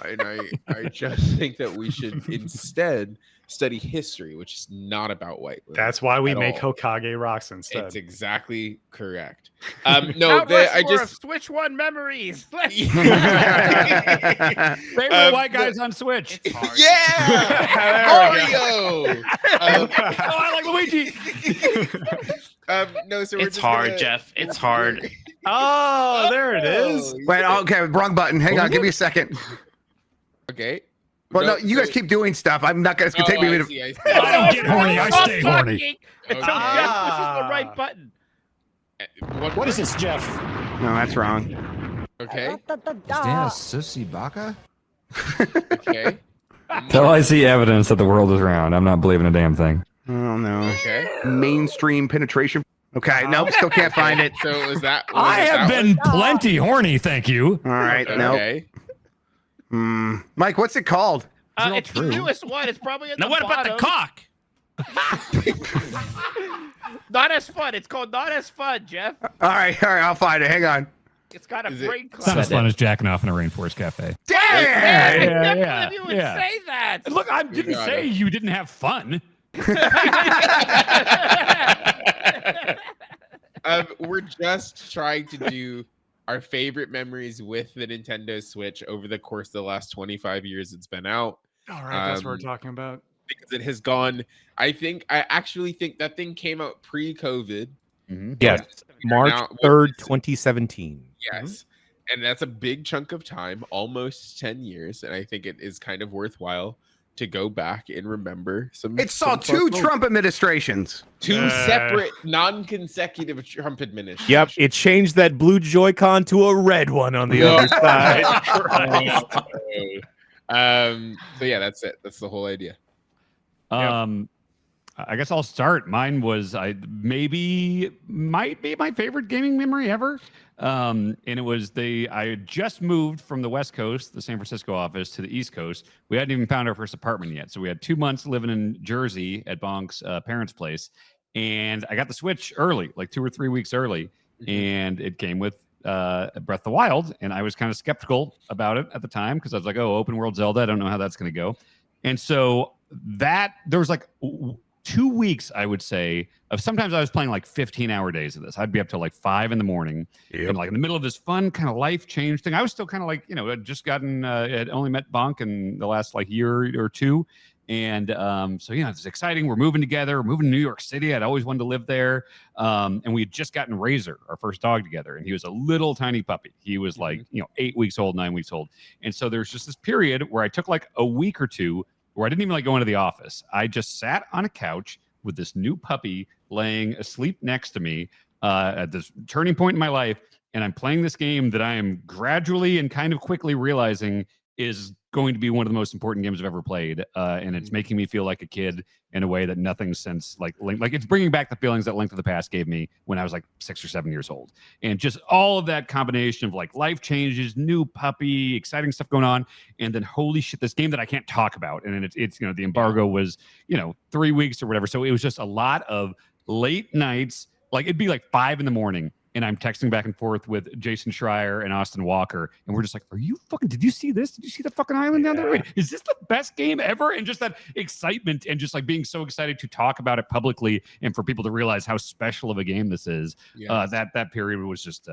And I just think that we should instead study history, which is not about white men. That's why we at make all. Hokage rocks instead. It's exactly correct. Mount I Rushmore just of Switch 1 memories. Let's- Favorite white guys on Switch. It's hard. Yeah, Mario. Oh, I like Luigi. No, so we're It's just hard, gonna- Jeff. It's hard. Oh, there it is. Wait, okay, wrong button. Hang on. Give me a second. Okay. Well, no, you guys keep doing stuff. I'm not going to take me a minute. I see. I don't get horny. I Stop stay horny. talking Until Okay. Jeff pushes the right button. What is this, Jeff? No, that's wrong. Okay. Is Dan a sissy baka? Okay. Till I see evidence that the world is round, I'm not believing a damn thing. Oh, no. Okay. Mainstream penetration. Okay, nope, still can't find it. So was that? I have been plenty horny, thank you. All right, nope. Okay. Mike, what's it called? It's the newest one. It's probably at Now, the what about the bottom. cock? Not as fun. It's called Not As Fun, Jeff. All right, I'll find it. Hang on. It's got a Is it- brain It's not cloud. as fun as jacking off in a rainforest cafe. Damn! I Yeah, can't yeah, believe you would yeah. say that. Look, I didn't got say it. you didn't have fun. We're just trying to do our favorite memories with the Nintendo Switch over the course of the last 25 years it's been out. All right, that's what we're Um, talking about. Because it has gone. I actually think that thing came out pre-COVID. Yes. March Now- 3rd, 2017. Yes. And that's a big chunk of time, almost 10 years. And I think it is kind of worthwhile to go back and remember some. It saw some fun two moments. Trump administrations. Two separate, non-consecutive Trump administrations. Yep, it changed that blue Joy-Con to a red one on the No. other side. So yeah, that's it. That's the whole idea. I guess I'll start. Mine was might be my favorite gaming memory ever. And it was I had just moved from the West Coast, the San Francisco office, to the East Coast. We hadn't even found our first apartment yet. So we had 2 months living in Jersey at Bonk's parents' place. And I got the Switch early, like 2 or 3 weeks early. And it came with Breath of the Wild. And I was kind of skeptical about it at the time because I was like, oh, open world Zelda. I don't know how that's going to go. And so there was like 2 weeks, I would say, of sometimes I was playing like 15-hour days of this. I'd be up till like 5 in the morning, and like in the middle of this fun kind of life change thing. I was still kind of like, I'd just gotten, had only met Bonk in the last like year or two. And so, it's exciting. We're moving together. We're moving to New York City. I'd always wanted to live there. And we had just gotten Razor, our first dog, together. And he was a little tiny puppy. He was like, 8 weeks old, 9 weeks old. And so there's just this period where I took like a week or two where I didn't even like go into the office. I just sat on a couch with this new puppy laying asleep next to me at this turning point in my life. And I'm playing this game that I am gradually and kind of quickly realizing is going to be one of the most important games I've ever played. And it's making me feel like a kid in a way that nothing since like it's bringing back the feelings that Link to the Past gave me when I was like 6 or 7 years old. And just all of that combination of like life changes, new puppy, exciting stuff going on. And then holy shit, this game that I can't talk about. And it's the embargo was, 3 weeks or whatever. So it was just a lot of late nights. Like it'd be like 5 in the morning. And I'm texting back and forth with Jason Schreier and Austin Walker. And we're just like, did you see this? Did you see the fucking island down there? Wait, is this the best game ever? And just that excitement and just like being so excited to talk about it publicly and for people to realize how special of a game this is. That period was just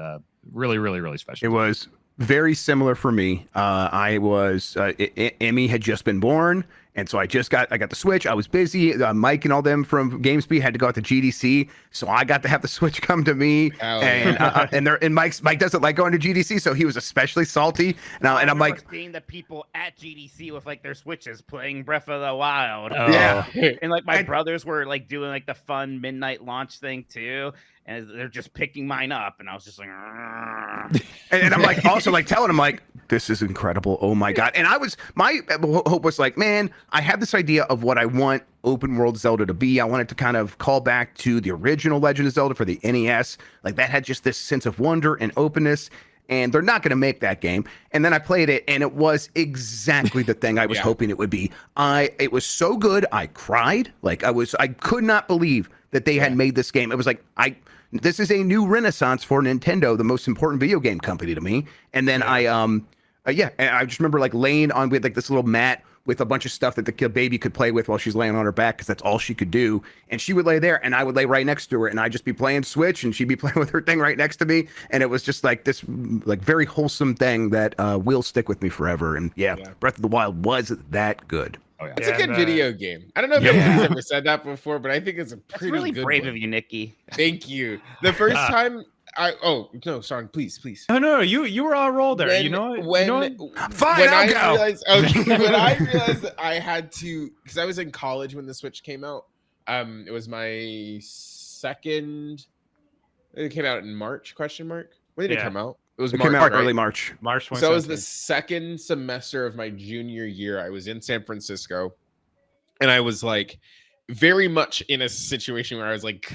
really, really, really special. It was very similar for me. Emmy had just been born. And so I got the Switch. I was busy. Mike and all them from GameSpeed had to go out to GDC, so I got to have the Switch come to me. And Mike doesn't like going to GDC, so he was especially salty. And I'm like, seeing the people at GDC with like their Switches playing Breath of the Wild. Yeah, and like my brothers were like doing like the fun midnight launch thing too. And they're just picking mine up, and I was just like, and I'm like, also like telling him like, this is incredible. Oh my god! And my hope was like, man, I had this idea of what I want open world Zelda to be. I wanted to kind of call back to the original Legend of Zelda for the NES. Like that had just this sense of wonder and openness. And they're not going to make that game. And then I played it, and it was exactly the thing I was hoping it would be. It was so good, I cried. Like I could not believe that they had made this game. It was like this is a new renaissance for Nintendo, the most important video game company to me. And then and I just remember like laying on with like this little mat with a bunch of stuff that the baby could play with while she's laying on her back, because that's all she could do. And she would lay there, and I would lay right next to her, and I'd just be playing Switch, and she'd be playing with her thing right next to me. And it was just like this like very wholesome thing that will stick with me forever. And Breath of the Wild was that good. Oh, yeah. It's a good video game. I don't know if anybody's ever said that before, but I think it's a pretty really good brave one. of you, Nikki. Thank you. The first time sorry, please. No, you were on a roll there. Fine, I'll go. When I realized that I had to, because I was in college when the Switch came out. It was my second. It came out in March? Question mark. When did it come out? It came out early March. March 2017. So it was the second semester of my junior year. I was in San Francisco, and I was like very much in a situation where I was like,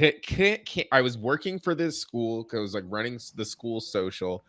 I was working for this school because I was like running the school social.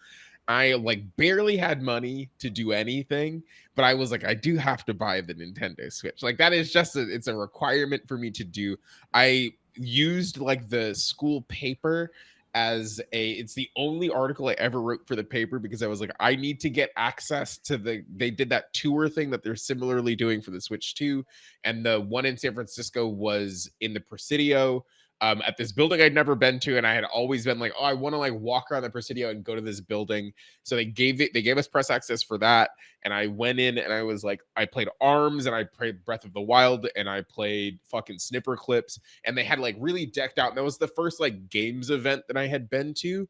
I like barely had money to do anything, but I was like, I do have to buy the Nintendo Switch. Like that is just it's a requirement for me to do. I used like the school paper it's the only article I ever wrote for the paper, because I was like, I need to get access to they did that tour thing that they're similarly doing for the Switch 2. And the one in San Francisco was in the Presidio, at this building I'd never been to. And I had always been like, oh, I want to like walk around the Presidio and go to this building. So they gave us press access for that. And I went in, and I was like, I played ARMS, and I played Breath of the Wild, and I played fucking Snipper Clips. And they had like really decked out. And that was the first like games event that I had been to.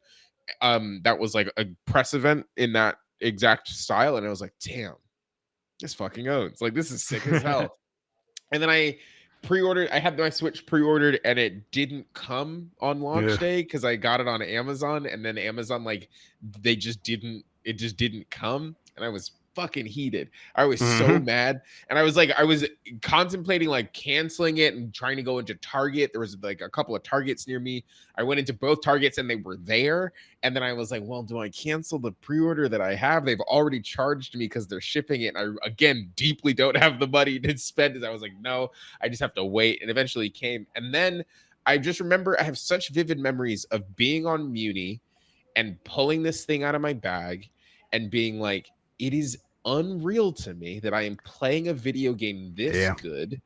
That was like a press event in that exact style. And I was like, damn, this fucking owns. Like, this is sick as hell. And then I had my Switch pre-ordered, and it didn't come on launch day because I got it on Amazon, and then Amazon like it just didn't come, and I was fucking heated. I was so mad, and I was contemplating like canceling it and trying to go into Target. There was like a couple of Targets near me. I went into both Targets, and they were there. And then I was like, well, do I cancel the pre-order that I have? They've already charged me because they're shipping it. And I, again, deeply don't have the money to spend it. I was like, no, I just have to wait. And eventually it came. And then I just remember I have such vivid memories of being on Muni and pulling this thing out of my bag and being like, it is unreal to me that I am playing a video game this good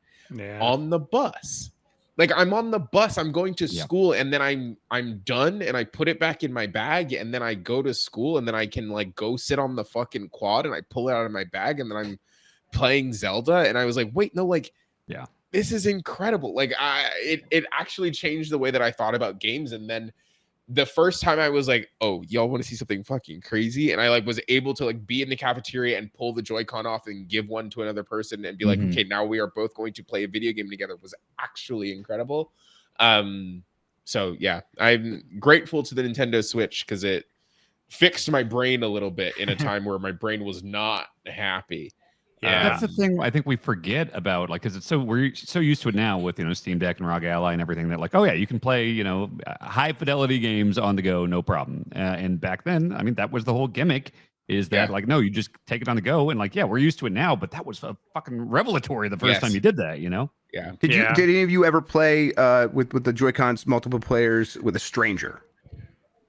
on the bus. Like I'm on the bus, I'm going to Yeah. school, and then I'm done, and I put it back in my bag, and then I go to school, and then I can like go sit on the fucking quad, and I pull it out of my bag, and then I'm playing Zelda, and I was like, wait, no, like, Yeah. this is incredible. Like it actually changed the way that I thought about games, and then the first time I was like, oh, y'all want to see something fucking crazy? And I like was able to like be in the cafeteria and pull the Joy-Con off and give one to another person and be like, Mhm. okay, now we are both going to play a video game together was actually incredible. So yeah, I'm grateful to the Nintendo Switch because it fixed my brain a little bit in a time where my brain was not happy. Yeah. That's the thing I think we forget about, like, because it's so we're so used to it now with Steam Deck and ROG Ally and everything that like, oh yeah, you can play high fidelity games on the go, no problem. And back then, I mean, that was the whole gimmick. Is that like, no, you just take it on the go, and like, yeah, we're used to it now, but that was a fucking revelatory the first time you did that, Yeah. Did any of you ever play with the Joy-Cons multiple players with a stranger?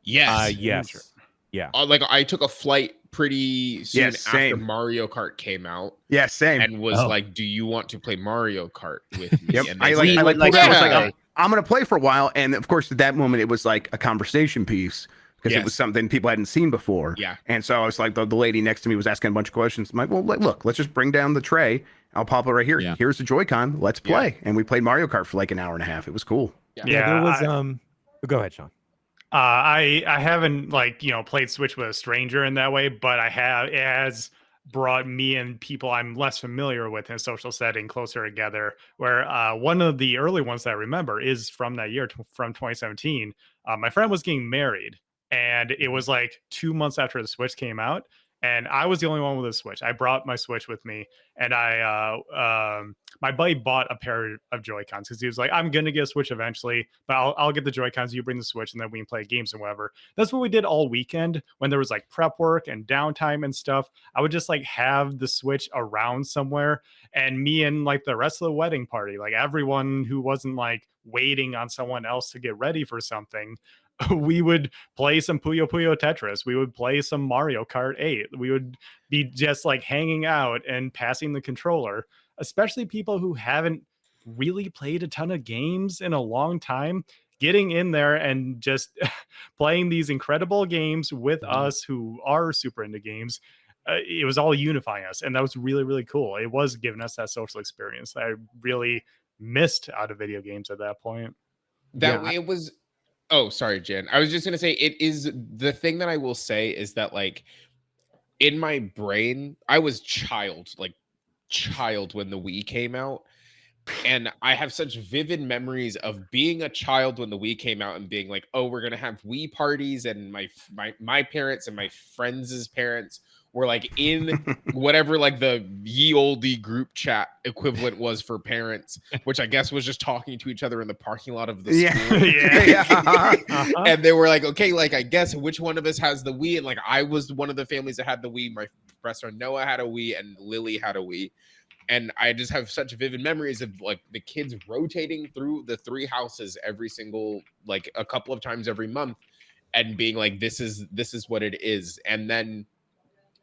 Yes. Yes. Yeah. Like I took a flight pretty soon Yes, after same. Mario Kart came out. Yeah, same. And was like, do you want to play Mario Kart with me? Yep. And I they like said, I was yeah. like, I'm gonna play for a while, and of course at that moment it was like a conversation piece because it was something people hadn't seen before. Yeah. And so I was like, the lady next to me was asking a bunch of questions. I'm like, well, look, let's just bring down the tray. I'll pop it right here. Yeah. Here's the Joy-Con. Let's play. And we played Mario Kart for like an hour and a half. It was cool. Yeah. There was go ahead, Sean. I haven't played Switch with a stranger in that way, but it has brought me and people I'm less familiar with in a social setting closer together. Where one of the early ones that I remember is from that year, from 2017. My friend was getting married, and it was like 2 months after the Switch came out, and I was the only one with a Switch. I brought my Switch with me, and my buddy bought a pair of Joy-Cons because he was like, I'm going to get a Switch eventually, but I'll get the Joy-Cons. You bring the Switch, and then we can play games and whatever. That's what we did all weekend when there was like prep work and downtime and stuff. I would just like have the Switch around somewhere, and me and like the rest of the wedding party, like everyone who wasn't like waiting on someone else to get ready for something, we would play some Puyo Puyo Tetris. We would play some Mario Kart 8. We would be just like hanging out and passing the controller, especially people who haven't really played a ton of games in a long time, getting in there and just playing these incredible games with us who are super into games. It was all unifying us, and that was really, really cool. It was giving us that social experience that I really missed out of video games at that point. It was. Oh, sorry, Jen. I was just gonna say it is the thing that I will say is that like in my brain, I was child when the Wii came out. And I have such vivid memories of being a child when the Wii came out and being like, oh, we're gonna have Wii parties, and my parents and my friends' parents were like in whatever like the ye olde group chat equivalent was for parents, which I guess was just talking to each other in the parking lot of the school. And they were like, okay, like I guess which one of us has the Wii? And like I was one of the families that had the Wii. My best friend Noah had a Wii, and Lily had a Wii. And I just have such vivid memories of like the kids rotating through the 3 houses every single, like a couple of times every month, and being like, this is what it is. And then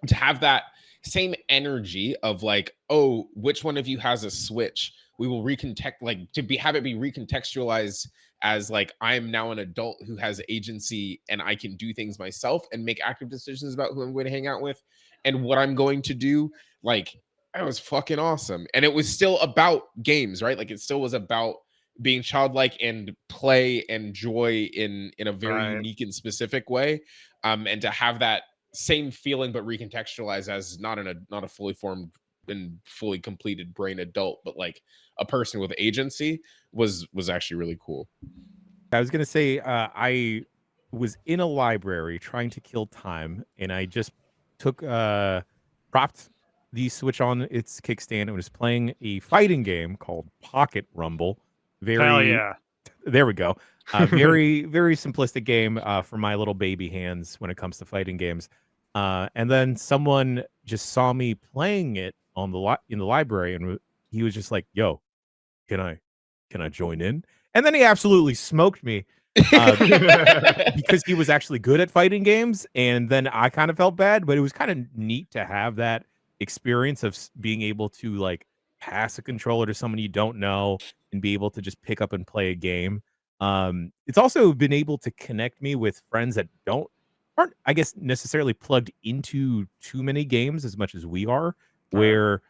to have that same energy of like, oh, which one of you has a Switch? We will have it be recontextualized as like, I am now an adult who has agency and I can do things myself and make active decisions about who I'm going to hang out with and what I'm going to do. Like, that was fucking awesome. And it was still about games, right? Like it still was about being childlike and play and joy in a very unique and specific way. And to have that same feeling, but recontextualized as not a fully formed and fully completed brain adult, but like a person with agency was actually really cool. I was going to say, I was in a library trying to kill time, and I just propped the Switch on its kickstand and was playing a fighting game called Pocket Rumble. Hell yeah. There we go. Very, very simplistic game for my little baby hands when it comes to fighting games. And then someone just saw me playing it in the library, and he was just like, "Yo, can I join in?" And then he absolutely smoked me because he was actually good at fighting games. And then I kind of felt bad, but it was kind of neat to have that experience of being able to like pass a controller to someone you don't know and be able to just pick up and play a game. It's also been able to connect me with friends that aren't, I guess, necessarily plugged into too many games as much as we are, where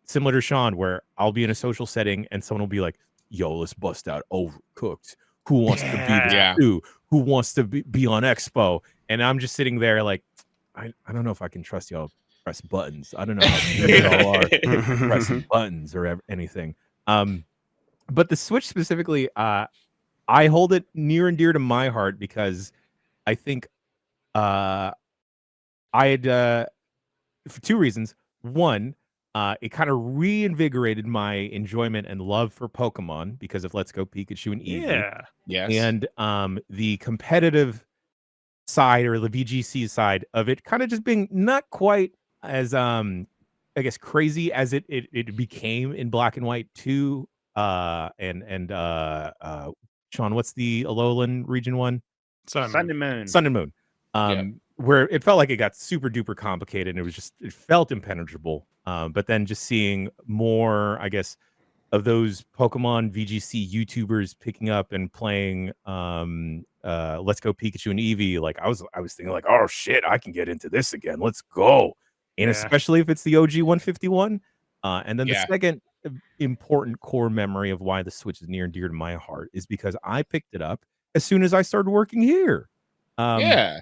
similar to Sean, where I'll be in a social setting and someone will be like, yo, let's bust out Overcooked. Who wants to be the two? Who wants to be on Expo? And I'm just sitting there like, I don't know if I can trust y'all press buttons. I don't know how good y'all are pressing buttons or anything. But the Switch specifically, I hold it near and dear to my heart because I think I had for two reasons. One, it kind of reinvigorated my enjoyment and love for Pokemon because of Let's Go Pikachu and Eevee. Yeah. Yes. And the competitive side or the VGC side of it kind of just being not quite as I guess crazy as it became in Black and White 2. And Sean, what's the Alolan region one? Sun and Moon. Sun and Moon. Where it felt like it got super duper complicated and it felt impenetrable. But then just seeing more, I guess, of those Pokemon VGC YouTubers picking up and playing Let's Go Pikachu and Eevee, like I was thinking like, oh shit, I can get into this again. Let's go. And especially if it's the OG 151. And then the second important core memory of why the Switch is near and dear to my heart is because I picked it up as soon as I started working here. Yeah.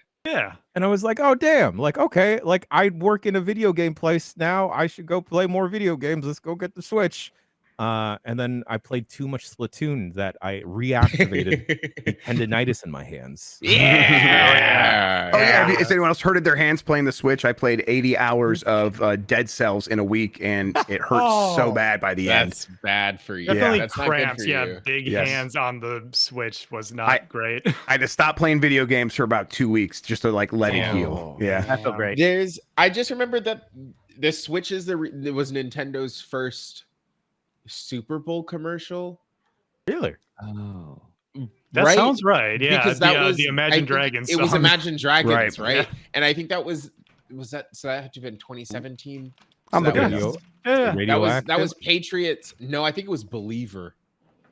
And I was like, oh, damn. Like, okay, like I work in a video game place now. I should go play more video games. Let's go get the Switch. And then I played too much Splatoon that I reactivated the tendinitis in my hands. Yeah. Oh, yeah. Has anyone else hurted their hands playing the Switch? I played 80 hours of Dead Cells in a week, and it hurts so bad by the end. That's bad for you. Definitely That's cramps. not good for you. Big hands on the Switch was not great. I had to stop playing video games for about 2 weeks just to like let it heal. Yeah. That felt great. I just remembered that the Switch was Nintendo's first Super Bowl commercial. Really? Oh. That sounds right. Yeah. Because that was the Imagine Dragons. It was Imagine Dragons, right? Yeah. And I think that was that had to have been 2017. I'm So looking that was Patriots. No, I think it was Believer.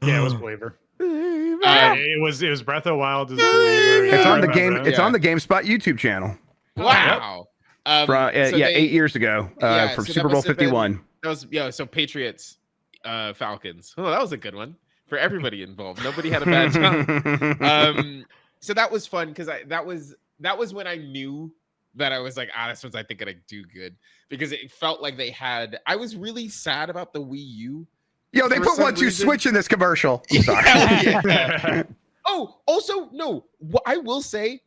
Yeah, it was Believer. It was Breath of the Wild as Believer. It's on the game. It's on the GameSpot YouTube channel. Wow. So 8 years ago for Super Bowl 51. That was so Patriots, Falcons. Oh, that was a good one for everybody involved. Nobody had a bad time. So that was fun because that was when I knew that I was like, this one's I think gonna do good because it felt like they had. I was really sad about the Wii U. Yo, they put 1-2 Switch in this commercial. I'm sorry. Yeah. Oh, also no. I will say,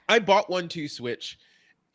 I bought 1-2 Switch,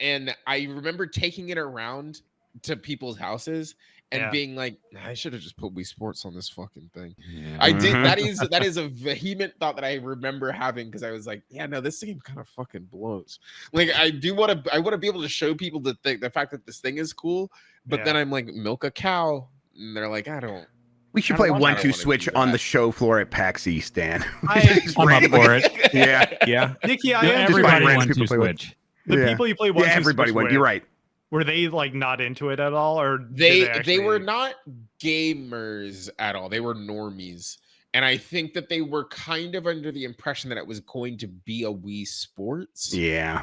and I remember taking it around to people's houses and being like, I should have just put Wii Sports on this fucking thing. Yeah. I did. That is a vehement thought that I remember having because I was like, no, this game kind of fucking blows. Like I want to be able to show people the fact that this thing is cool, but then I'm like, milk a cow, and they're like, I don't. We should play 1-2 Switch on the show floor at PAX East, Dan. I'm up for it. Yeah. Nikki, everybody wants to Switch. The people you play 1-2 everybody Switch went. with, You're right. Were they like not into it at all, or they were not gamers at all? They were normies, and I think that they were kind of under the impression that it was going to be a Wii Sports. Yeah,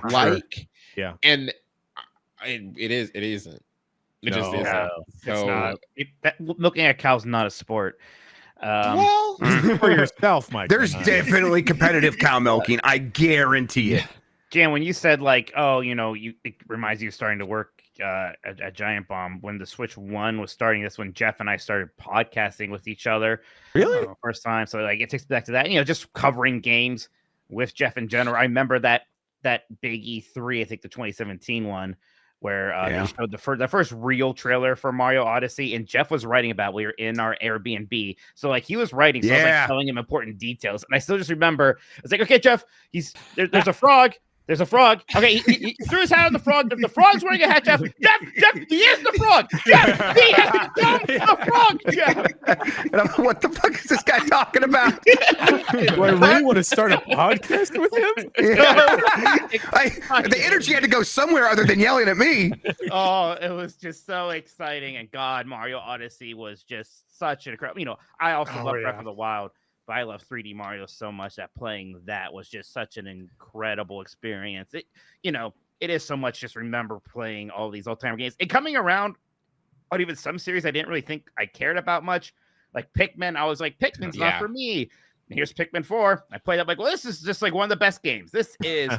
yeah, and it isn't. It just isn't. So it's not. Milking a cow's not a sport. Well, for yourself, Mike. There's definitely competitive cow milking. I guarantee it. Jan, when you said like, it reminds you of starting to work at Giant Bomb when the Switch 1 was starting. That's when Jeff and I started podcasting with each other. Really? First time. So like it takes me back to that. Just covering games with Jeff in general. I remember that big E3, I think the 2017 one, where they showed the first real trailer for Mario Odyssey, and Jeff was writing about. We were in our Airbnb, so like he was writing, so I was like telling him important details, and I still just remember. I was like, okay, Jeff, there's a frog. There's a frog. Okay, he threw his hat on the frog. The frog's wearing a hat, Jeff. Jeff, he is the frog. Jeff, he has become the frog, Jeff. And I'm like, what the fuck is this guy talking about? Do I really want to start a podcast with him? The energy had to go somewhere other than yelling at me. Oh, it was just so exciting. And God, Mario Odyssey was just such an incredible. You know, I also love Breath of the Wild. But I love 3D Mario so much that playing that was just such an incredible experience. It is so much just remember playing all these old-timer games and coming around on even some series I didn't really think I cared about much. Like Pikmin, I was like, Pikmin's not for me. And here's Pikmin 4. I played up like, well, this is just like one of the best games. This is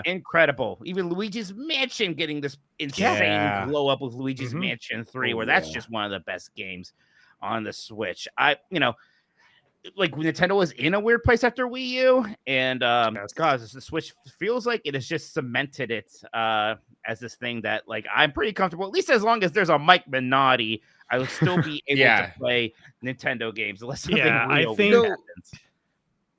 incredible. Even Luigi's Mansion getting this insane blow up with Luigi's Mansion 3, where that's just one of the best games on the Switch. Like Nintendo was in a weird place after Wii U, and God, the Switch feels like it has just cemented it as this thing that like I'm pretty comfortable. At least as long as there's a Mike Minotti, I will still be able to play Nintendo games unless something real happens.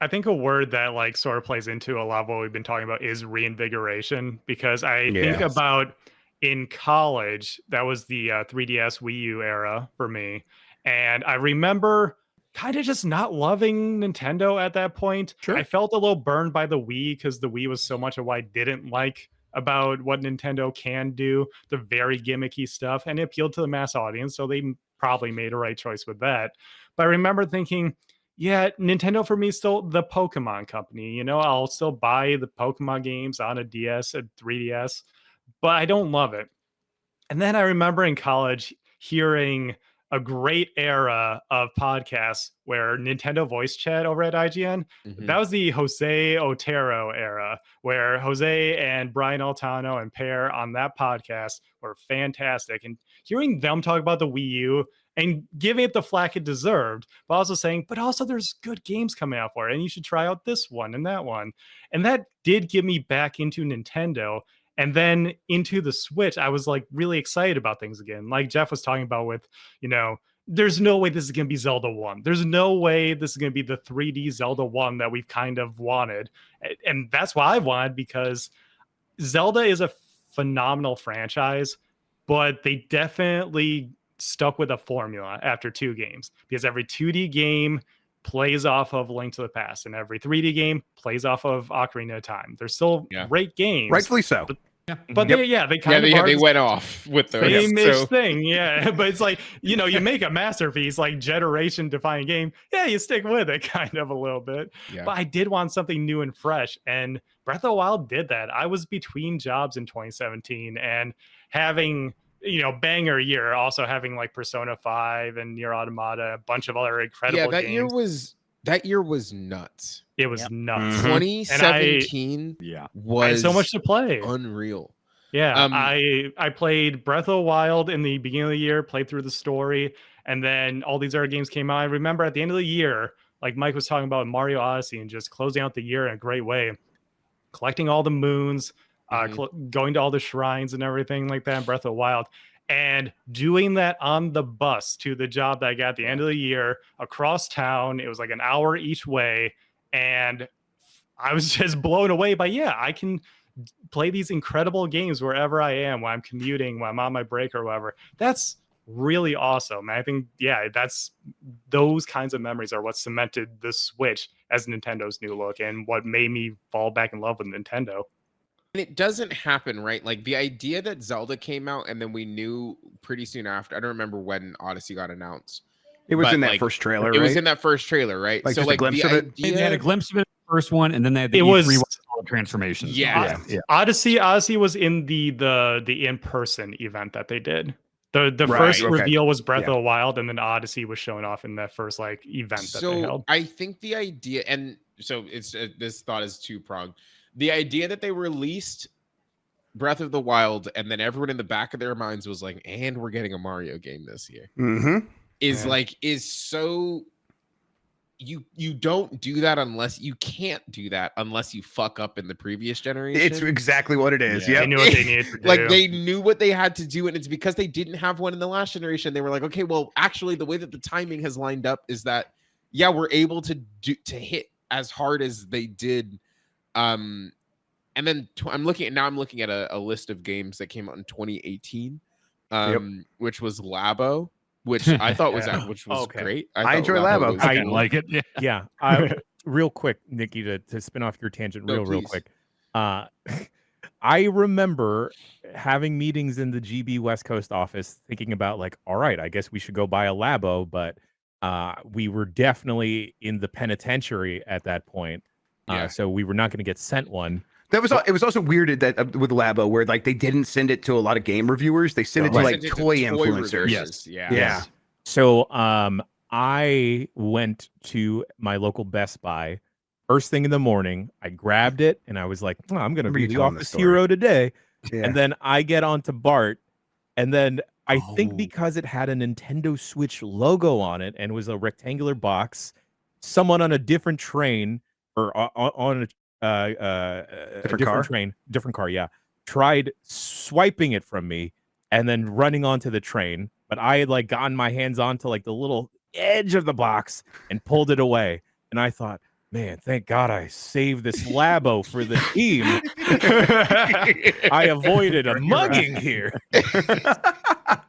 I think a word that like sort of plays into a lot of what we've been talking about is reinvigoration, because I think about in college, that was the 3DS Wii U era for me, and I remember kind of just not loving Nintendo at that point. Sure. I felt a little burned by the Wii because the Wii was so much of what I didn't like about what Nintendo can do, the very gimmicky stuff, and it appealed to the mass audience, so they probably made a right choice with that. But I remember thinking, yeah, Nintendo for me is still the Pokemon company. You know, I'll still buy the Pokemon games on a DS, a 3DS, but I don't love it. And then I remember in college hearing a great era of podcasts where Nintendo voice chat over at IGN. That was the Jose Otero era, where Jose and Brian Altano and Pear on that podcast were fantastic. And hearing them talk about the Wii U and giving it the flack it deserved, but also saying, but also there's good games coming out for it, and you should try out this one and that one. And that did get me back into Nintendo. And then into the Switch, I was like really excited about things again. Like Jeff was talking about with, you know, there's no way this is going to be Zelda 1. There's no way this is going to be the 3D Zelda 1 that we've kind of wanted. And that's what I wanted, because Zelda is a phenomenal franchise, but they definitely stuck with a formula after 2 games, because every 2D game plays off of Link to the Past, and every 3D game plays off of Ocarina of Time. They're still great games, rightfully so. But they went off with the same thing. Yeah, but it's like, you know, you make a masterpiece, like generation defining game. Yeah, you stick with it kind of a little bit. Yeah. But I did want something new and fresh, and Breath of the Wild did that. I was between jobs in 2017 and having, you know, banger year, also having like Persona 5 and Nier Automata, a bunch of other incredible games. That year was nuts. It was nuts. 2017 was I had so much to play. Unreal. Yeah, I played Breath of the Wild in the beginning of the year, played through the story, and then all these other games came out. I remember at the end of the year, like Mike was talking about Mario Odyssey, and just closing out the year in a great way, collecting all the moons, going to all the shrines and everything like that in Breath of the Wild. And doing that on the bus to the job that I got at the end of the year across town. It was like an hour each way. And I was just blown away by, I can play these incredible games wherever I am, when I'm commuting, when I'm on my break or whatever. That's really awesome. And I think, that's those kinds of memories are what cemented the Switch as Nintendo's new look and what made me fall back in love with Nintendo. And it doesn't happen, right? Like the idea that Zelda came out and then we knew pretty soon after. I don't remember when Odyssey got announced. It was in that first trailer, right? It was in that first trailer, right? Like, so like a glimpse of it. They had a glimpse of it in the first one, and then they had the E3 transformations. Yeah. Odyssey was in the in-person event that they did. The first reveal was Breath of the Wild, and then Odyssey was shown off in that first like event that they held. I think the idea, and so it's this thought is two-pronged. The idea that they released Breath of the Wild and then everyone in the back of their minds was like, and we're getting a Mario game this year, is so you don't do that unless you can't do that unless you fuck up in the previous generation. It's exactly what it is. They knew what they needed to do. Like they knew what they had to do, and it's because they didn't have one in the last generation. They were like, okay, well, actually, the way that the timing has lined up is that we're able to hit as hard as they did And then I'm looking at a list of games that came out in 2018, which was Labo, which I thought was great. I enjoy Labo. I kind of like it. Yeah. Yeah. Real quick, Nikki, to spin off your tangent real quick. I remember having meetings in the GB West Coast office thinking about like, all right, I guess we should go buy a Labo, but we were definitely in the penitentiary at that point. So we were not going to get sent one. It was also weird that with Labo where like they didn't send it to a lot of game reviewers. They sent it to like toy influencers. Yes. Yeah. So I went to my local Best Buy first thing in the morning. I grabbed it and I was like, oh, I'm going to be the office hero today. Yeah. And then I get onto Bart, and then I think because it had a Nintendo Switch logo on it and was a rectangular box, someone on a different train or on a different car, tried swiping it from me and then running onto the train. But I had like gotten my hands onto like the little edge of the box and pulled it away. And I thought, man, thank God I saved this Labo for the team. I avoided a mugging here.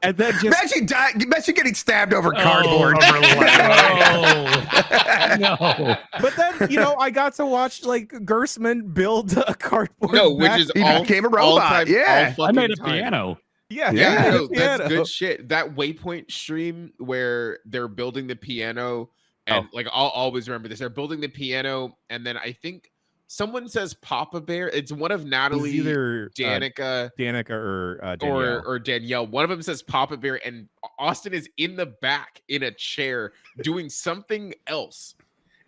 And then just imagine getting stabbed over cardboard. No. But then, I got to watch like Gersman build a cardboard. No, which is he became a robot. I made a piano. That's good shit. That Waypoint stream where they're building the piano, and like I'll always remember this. They're building the piano, and then I think someone says Papa Bear. It's one of Natalie, either Danica or Danielle. or Danielle. One of them says Papa Bear, and Austin is in the back in a chair doing something else,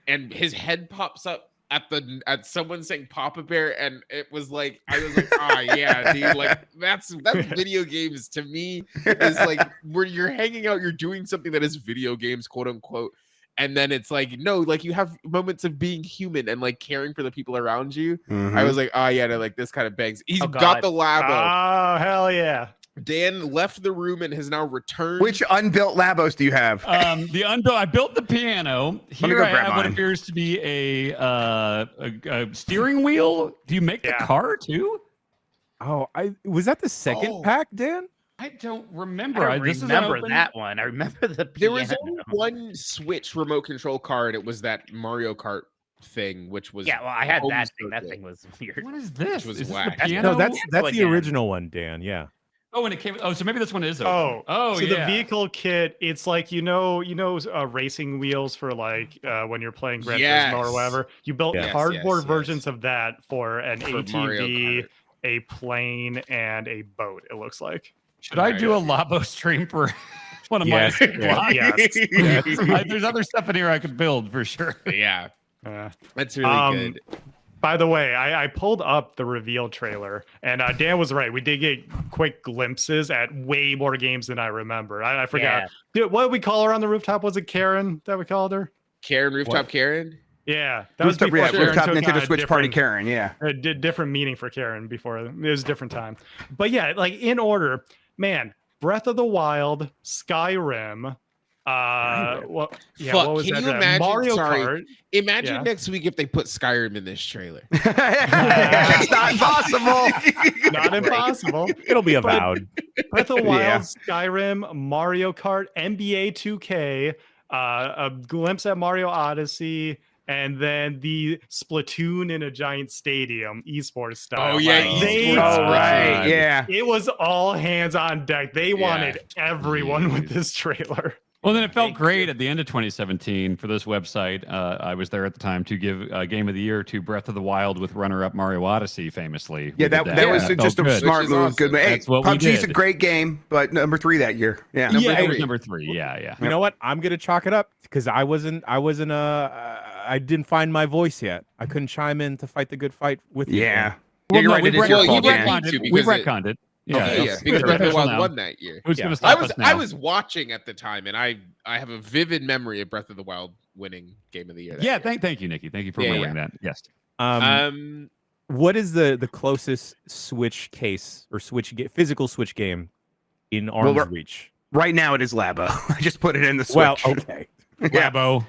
and his head pops up at someone saying Papa Bear, and it was like I was like, yeah, dude, like that's video games to me. Is like where you're hanging out, you're doing something that is video games, quote unquote. And then it's like, no, like you have moments of being human and like caring for the people around you. Mm-hmm. I was like, like this kind of bangs. He's got the Labo. Oh, hell yeah. Dan left the room and has now returned. Which unbuilt Labos do you have? I built the piano. Here I have what appears to be a steering wheel. Do you make the car too? Oh, was that the second pack, Dan? I don't remember. I remember that one. I remember the piano. There was only one Switch remote control card. It was that Mario Kart thing, which was I had that thing. That thing was weird. What is this? Which was is whack. This the piano? No, that's the original one, Dan. Yeah. Oh, and it came. Oh, so maybe this one is. Open. So the vehicle kit, it's like racing wheels for like when you're playing Gran Turismo or whatever. You built cardboard versions of that for an ATV, a plane, and a boat. It looks like. Should I do a Labo stream for one of my? Yes. There's other stuff in here I could build for sure. Yeah, that's really good. By the way, I pulled up the reveal trailer, and Dan was right. We did get quick glimpses at way more games than I remember. I forgot. Dude, what did we call her on the rooftop? Was it Karen that we called her? Karen, rooftop Karen? Yeah, that was before rooftop Nintendo Switch Party Karen. Yeah, a different meaning for Karen before. It was a different time. But yeah, like in order. Man, Breath of the Wild, Skyrim. What was can that? You imagine, Mario Kart. Imagine next week if they put Skyrim in this trailer. It's not impossible. Not impossible. It'll be Avowed. Breath of the Wild, Skyrim, Mario Kart, NBA 2K, a glimpse at Mario Odyssey, and then the Splatoon in a giant stadium, esports style. Oh yeah, right. Yeah, it was all hands on deck. They wanted everyone with this trailer. Well, then it felt great at the end of 2017 for this website. I was there at the time to give Game of the Year to Breath of the Wild with runner-up Mario Odyssey, famously. Yeah, that was just a smart move. Awesome. Good move. Hey, That's what we PUBG's did. a great game, but number 3 that year. Yeah, It was number 3. Yeah. You know what? I'm gonna chalk it up because I didn't find my voice yet. I couldn't chime in to fight the good fight with you. Yeah. Well, you're no, right. we It is your fault, Dan. retconned it. Yeah, because Breath of the Wild won that year. Who's going to stop us now? I was watching at the time, and I have a vivid memory of Breath of the Wild winning Game of the Year. Yeah, thank you, Nikki. Thank you for remembering that. Yes. What is the closest Switch case or physical Switch game in arm's reach? Right now, it is Labo. I just put it in the Switch. Well, okay. Labo.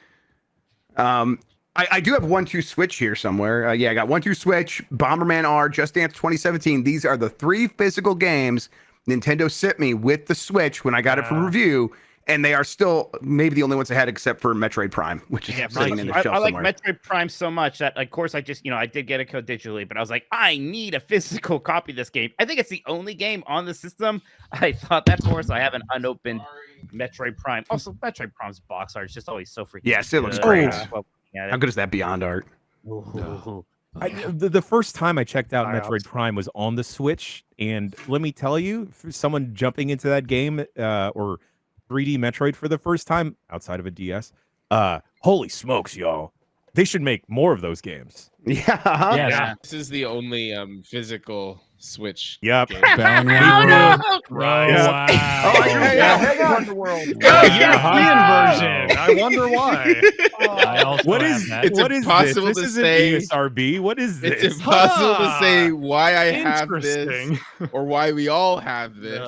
I do have 1-2 Switch here somewhere. Yeah, I got 1-2 Switch, Bomberman R, Just Dance 2017. These are the 3 physical games Nintendo sent me with the Switch when I got it for review, and they are still maybe the only ones I had except for Metroid Prime, which is sitting in the shelf I like somewhere. Metroid Prime so much that, of course, I just, I did get a code digitally, but I was like, I need a physical copy of this game. I think it's the only game on the system I thought that for, so I have an unopened Metroid Prime. Also, Metroid Prime's box art is just always so freaking Yes, it looks good. great. Yeah. How good is that Beyond Art? The first time I checked out Metroid Prime was on the Switch, and let me tell you, for someone jumping into that game or 3D Metroid for the first time outside of a DS, holy smokes, y'all! They should make more of those games. Yeah. This is the only physical Switch. Yep. game. Right. Wow. Hang on. European version. I wonder why. I also What have is that. It's what is impossible this? to This isn't say- ESRB. What is It's this? impossible to say why I have this Interesting. or why we all have this.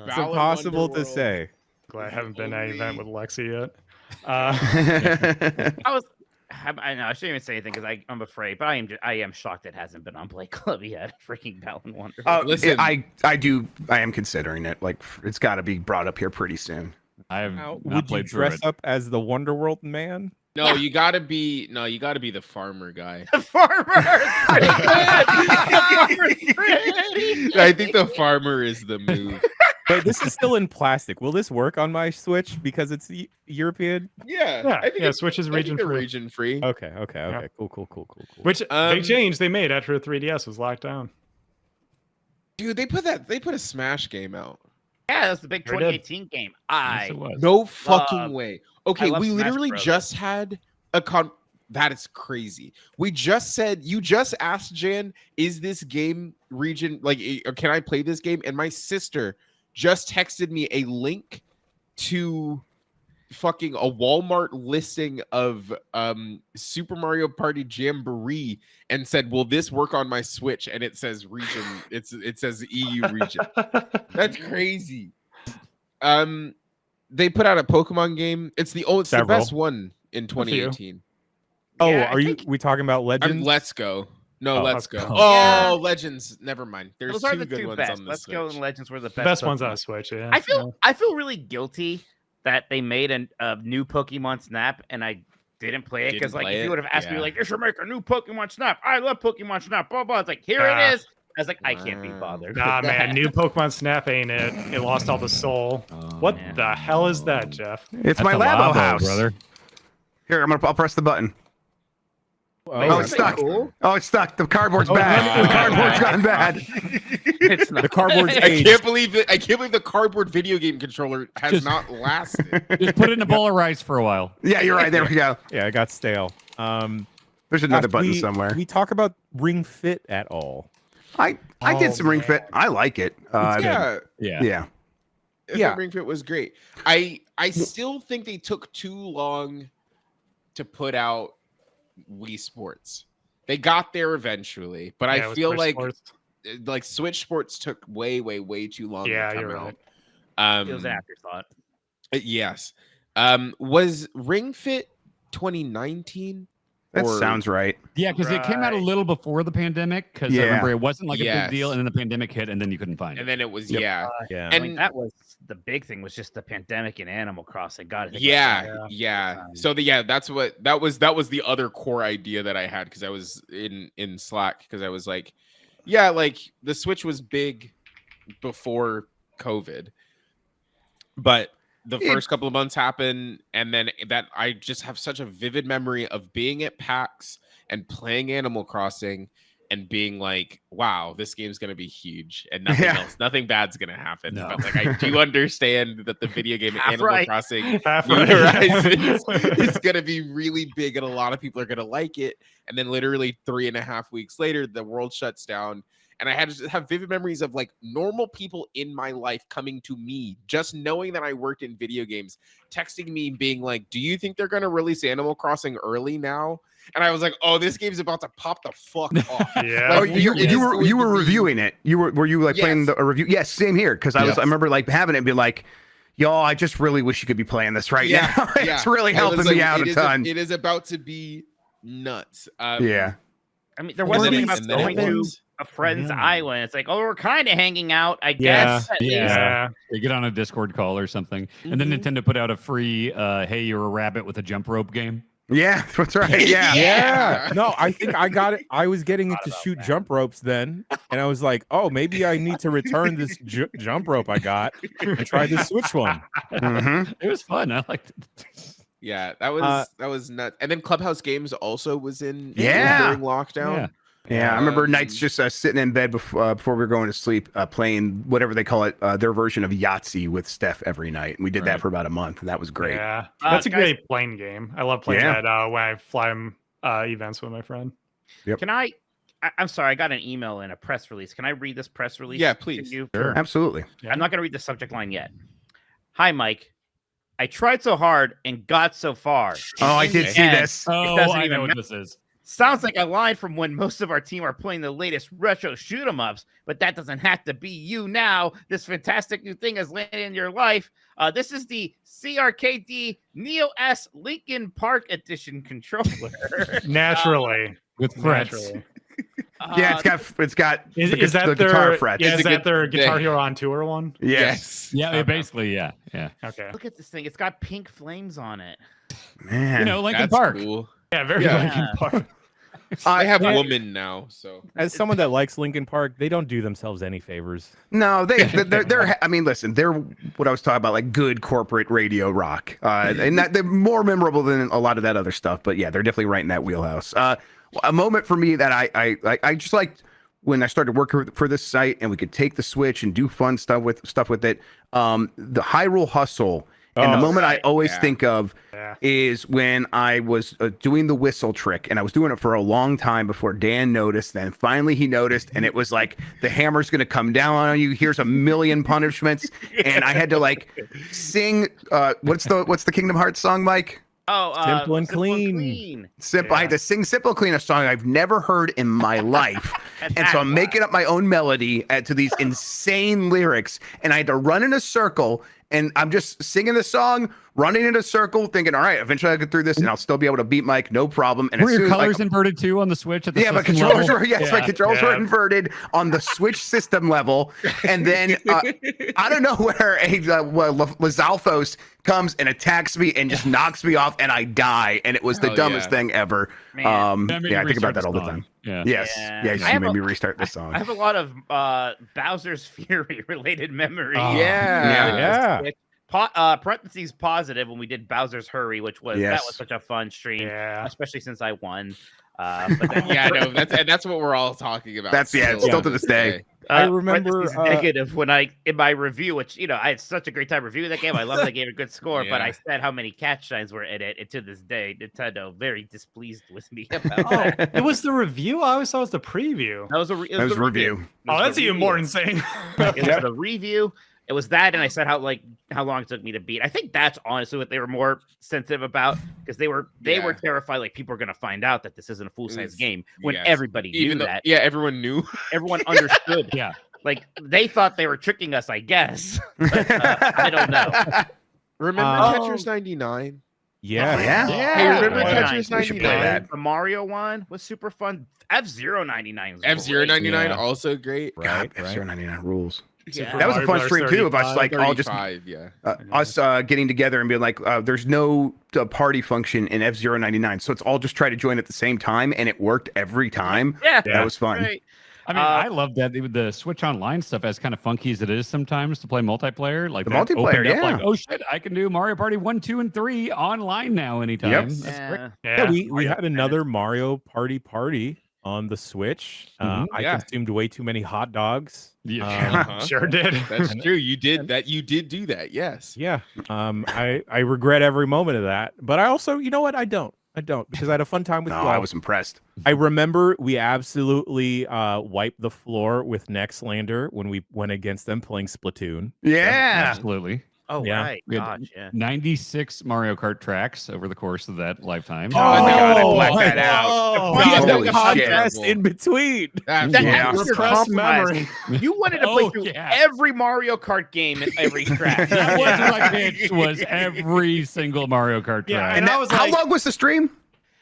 It's impossible to say. Glad I haven't been to an event with Lexi yet. I know I shouldn't even say anything because I'm afraid, but I am shocked it hasn't been on Play Club yet. Freaking Balan Wonder. Listen. I am considering it. Like, it's got to be brought up here pretty soon. I have Now, not would you played through dress it. up as the Wonderworld man? No, you gotta be the farmer guy. The farmer. I think the farmer is the move. But this is still in plastic. Will this work on my Switch because it's European? Yeah, I think Switch is I think region they're free. region free. Okay. Yeah. Cool. Which Um, big change they made after the 3DS was locked down. Dude, they put a Smash game out. Yeah, that's the big Sure did. 2018 game. Yes, it was. No fucking way. I Okay, love we Smash literally Bros. just had a that is crazy. We just said you just asked Jan, is this game region or can I play this game? And my sister just texted me a link to fucking a Walmart listing of Super Mario Party Jamboree and said, "Will this work on my Switch?" And it says region. It says EU region. That's crazy. They put out a Pokemon game. It's the best one in 2018. Oh, Yeah, are we talking about Legends? Let's go. No, Oh, let's go. okay. Oh, Legends. Never mind. There's Those are two the good two ones best. on the Let's Switch. go. And Legends were the The best. best ones Pokemon. on Switch, yeah. I feel really guilty that they made a new Pokemon Snap and I didn't play it because Didn't play if it? you would have asked me Yeah. like, "They should make a new Pokemon Snap," I love Pokemon Snap. Blah blah. It's like here Ah. it is. I was like, I can't be Wow. bothered. Nah, with man, that. new Pokemon Snap ain't it. It lost all the soul. What Yeah. the hell is that, Jeff? It's That's my a Labo Labo, house. brother. Here, I'll press the button. Oh, Oh, that's it's stuck. cool. Oh, it's stuck. The cardboard's bad. The cardboard's gone bad. It's not. the cardboard's I aged. can't believe the cardboard video game controller has Just- not lasted. Just put it in a bowl of rice for a while. Yeah, you're right. There we go. Yeah, it got stale. There's another Josh, button we- somewhere. We talk about Ring Fit at all? I did some Ring Fit. I like it. Yeah, Yeah. yeah. Ring Fit was great. I still think they took too long to put out Wii Sports. They got there eventually, but Yeah, I with feel Switch like Sports. Switch Sports took way too long Yeah, to come you're out. right. It was an afterthought. Yes. Was Ring Fit 2019? That Or- sounds right. Yeah, because it came out a Right. little before the pandemic. Because Yeah. I remember it wasn't like a Yes. big deal, and then the pandemic hit, and then you couldn't find it. And then it was Yep. yeah. Yeah. I mean, And that was the big thing was just the pandemic and Animal Crossing. God, Yeah. So that's what that was the other core idea that I had because I was in Slack because I was like, yeah, like the Switch was big before COVID, but the first couple of months happened, and then that I just have such a vivid memory of being at PAX and playing Animal Crossing and being like, wow, this game's gonna be huge and nothing Yeah. else, nothing bad's gonna happen. No. But like I do understand that the video game Half Animal right. Crossing Half New right. Horizons is gonna be really big and a lot of people are gonna like it. And then literally 3.5 weeks later, the world shuts down. And I had to have vivid memories of like normal people in my life coming to me, just knowing that I worked in video games, texting me, being like, "Do you think they're gonna release Animal Crossing early now?" And I was like, "Oh, this game's about to pop the fuck off." Yeah. Oh, Like, you it is were going to be- reviewing it. Were you like playing Yes. a review? Yes, same here. Because I Yes. remember like having it and be like, y'all, I just really wish you could be playing this right now. It's really I was helping like, me out it a is ton. It is about to be nuts. Yeah. I mean, there was something about and then going it to was- a friend's Yeah. island. It's like, oh, we're kind of hanging out, I Yeah. guess. At least. Yeah. They get on a Discord call or something. And then Nintendo put out a free hey, you're a rabbit with a jump rope game. Yeah, that's right. Yeah. Yeah. No, I think I got it. I was getting it to about shoot that. jump ropes then. And I was like, oh, maybe I need to return this jump rope I got and try the Switch one. Mhm. It was fun. I liked it. Yeah, that was nuts. And then Clubhouse Games also was in Yeah. during lockdown. Yeah. Yeah, I remember nights just sitting in bed before we were going to sleep, playing whatever they call it, their version of Yahtzee with Steph every night. And we did that Right. for about a month, and that was great. Yeah, that's a guys- great playing game. I love playing Yeah. that when I fly events with my friend. Can I'm sorry, I got an email and a press release. Can I read this press release? Yeah, to please. you? Sure. Absolutely. Yeah. I'm not going to read the subject line yet. Hi, Mike. I tried so hard and got so far. Oh, I In did the see end, this. Oh, doesn't I even know what matter. this is. Sounds like a line from when most of our team are playing the latest retro shoot 'em ups, but that doesn't have to be you now. This fantastic new thing has landed in your life. This is the CRKD Neo S Linkin Park Edition controller. Naturally, With frets. naturally. Yeah, it's got Is the that the their guitar frets. Yeah, It's is a that good their Guitar thing. Hero on Tour one? Yes. Yeah, Okay. basically, yeah. Okay. Look at this thing. It's got pink flames on it. Man. You know, Linkin That's Park. cool. Yeah, very Yeah. Linkin Park. I have yeah. woman now, so As someone that likes Linkin Park, they don't do themselves any favors. No, they're I mean, listen, they're what I was talking about, like good corporate radio rock. And they're more memorable than a lot of that other stuff. But yeah, they're definitely right in that wheelhouse. A moment for me that I just liked when I started working for this site and we could take the Switch and do fun stuff with it. The Hyrule Hustle. And the Oh, moment I always yeah. think of Yeah. is when I was doing the whistle trick, and I was doing it for a long time before Dan noticed. Then finally he noticed, and it was like the hammer's going to come down on you. Here's a million punishments, and I had to like sing. What's the Kingdom Hearts song, Mike? Oh, Simple and Clean. Simple. I had to sing "Simple Clean," a song I've never heard in my life, and so I'm making up my own melody to these insane lyrics, and I had to run in a circle. And I'm just singing the song, running in a circle, thinking, all right, eventually I'll get through this and I'll still be able to beat Mike, no problem. And Were as your soon as, colors inverted too on the Switch at the yeah, my system controllers level? were my controls were Yeah. inverted on the Switch system level. And then I don't know where a Lizalfos comes and attacks me and just knocks me off and I die. And it was the Hell dumbest yeah. thing ever. Man. That made Yeah, me I think about restart that all the song. time. Yeah. Yes. Yeah. Yeah, I you have made a- me restart this song. I have a lot of Bowser's Fury related memories. Oh, Yeah. Parentheses positive when we did Bowser's Hurry, which was that Yes. was such a fun stream, Yeah. especially since I won. But then, yeah, no, that's what we're all talking about. That's still to this day. I remember, parentheses negative when I in my review, which I had such a great time reviewing that game. I love that game, a good score, but I Yeah. said how many catch shines were in it, and to this day, Nintendo very displeased with me about Oh, that. it was the review. I always thought it was the preview. That was a That was the review. It was Oh, the that's even more review. insane. It was the review. It was that, and I said how long it took me to beat. I think that's honestly what they were more sensitive about because they were terrified like people are gonna find out that this isn't a full size game when yes. everybody knew Even though, that. yeah, everyone knew. Everyone understood. Yeah. Like they thought they were tricking us, I guess. But, I don't know. Remember Oh. Tetris 99? Yeah. Yeah. Hey, remember Yeah. Tetris We should play 99? that. The Mario one was super fun. F-Zero 99 was F-Zero great. 99 Yeah. also great. Right. God, F-Zero 99 rules. Yeah. That was a Mario fun Brothers stream too of us 35. like all just 35, yeah. us getting together and being like, there's no party function in F-Zero 99, so it's all just try to join at the same time, and it worked every time. Yeah, That was fun. right. I mean, I love that the Switch Online stuff, as kind of funky as it is sometimes to play multiplayer. Like The that multiplayer, opened up yeah. like, oh shit, I can do Mario Party 1, 2, and 3 online now anytime. Yep. That's great. Yeah. Yeah, we had another Mario Party on the Switch. Mhm. I Yeah. consumed way too many hot dogs. Yeah. Uh-huh. Sure did. That's true. You did that. You did do that. Yes. Yeah. I regret every moment of that. But I also, you know what? I don't because I had a fun time with No, you. I was impressed. I remember we absolutely wiped the floor with Nextlander when we went against them playing Splatoon. Yeah. Absolutely. Oh, Yeah. right. We had Gosh, yeah. 96 Mario Kart tracks over the course of that lifetime. Oh my God, I Oh, blacked that out. Oh, We had Holy a shit. contest in between. That Yeah. was your Repressed compromise. You wanted to play Oh, through yeah. every Mario Kart game and every track. That wasn't Yeah. like it was every single Mario Kart Yeah, track. and And I was how like- long was the stream?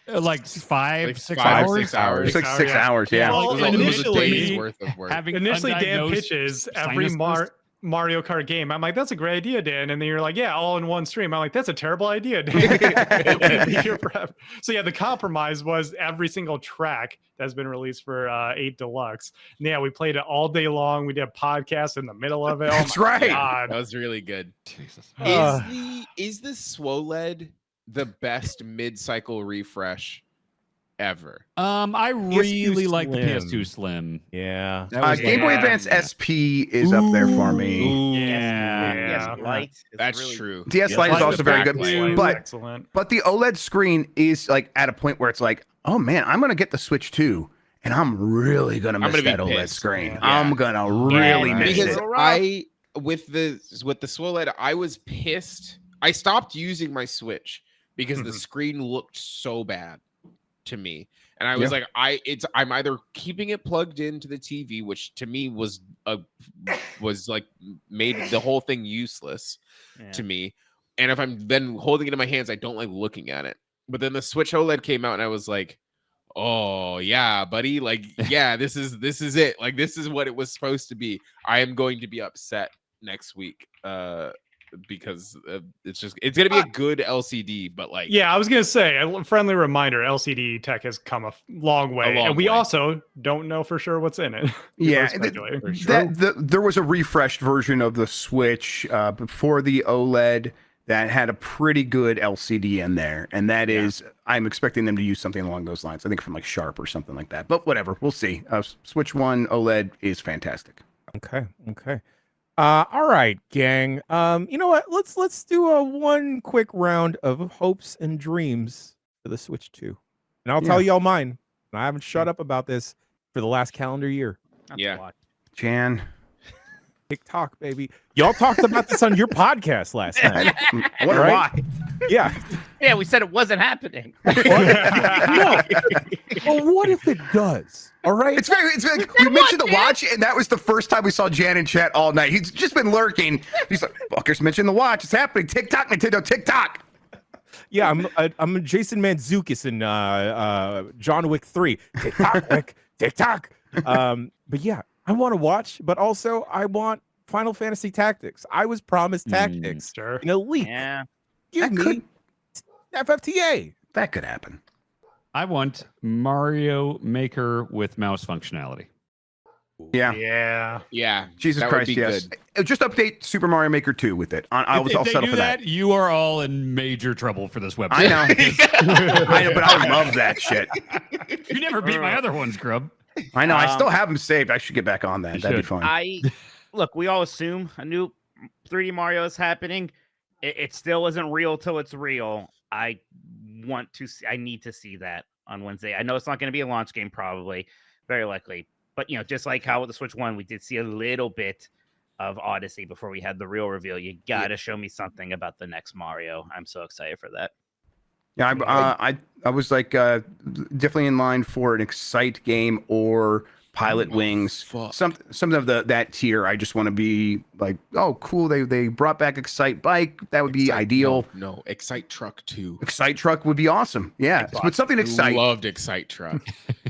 like five, Like 6 5 or hours. 6 hours. It's like hour, 6 yeah. hours. Yeah. Well, It was a initially- day's worth of work. Having Initially, Dan undiagnosed pitches every sinuses. Mario Kart game. I'm like, that's a great idea, Dan. And then you're like, yeah, all in one stream. I'm like, that's a terrible idea, Dan. It wouldn't be here forever. So yeah, the compromise was every single track that's been released for 8 Deluxe. And yeah, we played it all day long. We did a podcast in the middle of it. Oh That's my right. God. That was really good. Jesus. Is the SWOLED the best mid-cycle refresh ever? I PS2 really like the Slim. PS2 Slim. Yeah. That was Game Boy like- Advance SP is up there for me. Yeah. Yeah. Light is That's really- true. DS Yeah, Lite is Lite also with very good, backlight. but Excellent. the OLED screen is like at a point where it's like, oh man, I'm gonna get the Switch 2, and I'm really gonna miss gonna be that OLED pissed. screen. Yeah. I'm gonna really right. miss Because it. I with the SWOLED, I was pissed. I stopped using my Switch because the screen looked so bad to me. And I was like, I'm either keeping it plugged into the TV, which to me was like made the whole thing useless to me. And if I'm then holding it in my hands, I don't like looking at it. But then the Switch OLED came out, and I was like, oh yeah, buddy, like yeah, this is it. Like this is what it was supposed to be. I am going to be upset next week because it's gonna be a good LCD, but like Yeah, I was gonna say a friendly reminder: LCD tech has come a long way, long and we way. also don't know for sure what's in it. People Yeah, are speculating. there was a refreshed version of the Switch before the OLED that had a pretty good LCD in there, and that is, I'm expecting them to use something along those lines. I think from like Sharp or something like that. But whatever, we'll see. Switch 1 OLED is fantastic. Okay. All right, gang. You know what? Let's do a one quick round of hopes and dreams for the Switch 2. And I'll tell y'all mine. I haven't shut up about this for the last calendar year. That's Yeah. a lot. Jan, TikTok, baby. Y'all talked about this on your podcast last night. I wonder Right? why. Yeah. Yeah, we said it wasn't happening. No. Well, what if it does? All right. It's very, we mentioned the watch, and that was the first time we saw Jan in chat all night. He's just been lurking. He's like, fuckers mentioned the watch. It's happening. TikTok, Nintendo, TikTok. Yeah, I'm Jason Mantzoukas in John Wick 3. TikTok, Wick, TikTok. But yeah, I want to watch, but also I want Final Fantasy Tactics. I was promised Tactics Sure. in a leak. Yeah. Give me FFTA. That could happen. I want Mario Maker with mouse functionality. Yeah. Yeah. yeah, Jesus that would Christ, be yes. good. Just update Super Mario Maker 2 with it. I'll If they settle do for that. you are all in major trouble for this website. I know. I know, but I love that shit. You never beat my other ones, Grub. I know. I still have them saved. I should get back on that. You That'd be should. fun. Look, we all assume a new 3D Mario is happening. It still isn't real till it's real. I need to see that on Wednesday. I know it's not going to be a launch game, probably, very likely. But, just like how with the Switch 1, we did see a little bit of Odyssey before we had the real reveal. You got to show me something about the next Mario. I'm so excited for that. Yeah, I was like definitely in line for an Excite game or Pilot Wings. fuck. Some of that tier. I just want to be like, oh, cool. They brought back Excite Bike. That would be Excite- ideal. No, Excite Truck 2. Excite Truck would be awesome. Yeah, but something Excite, Loved Excite Truck.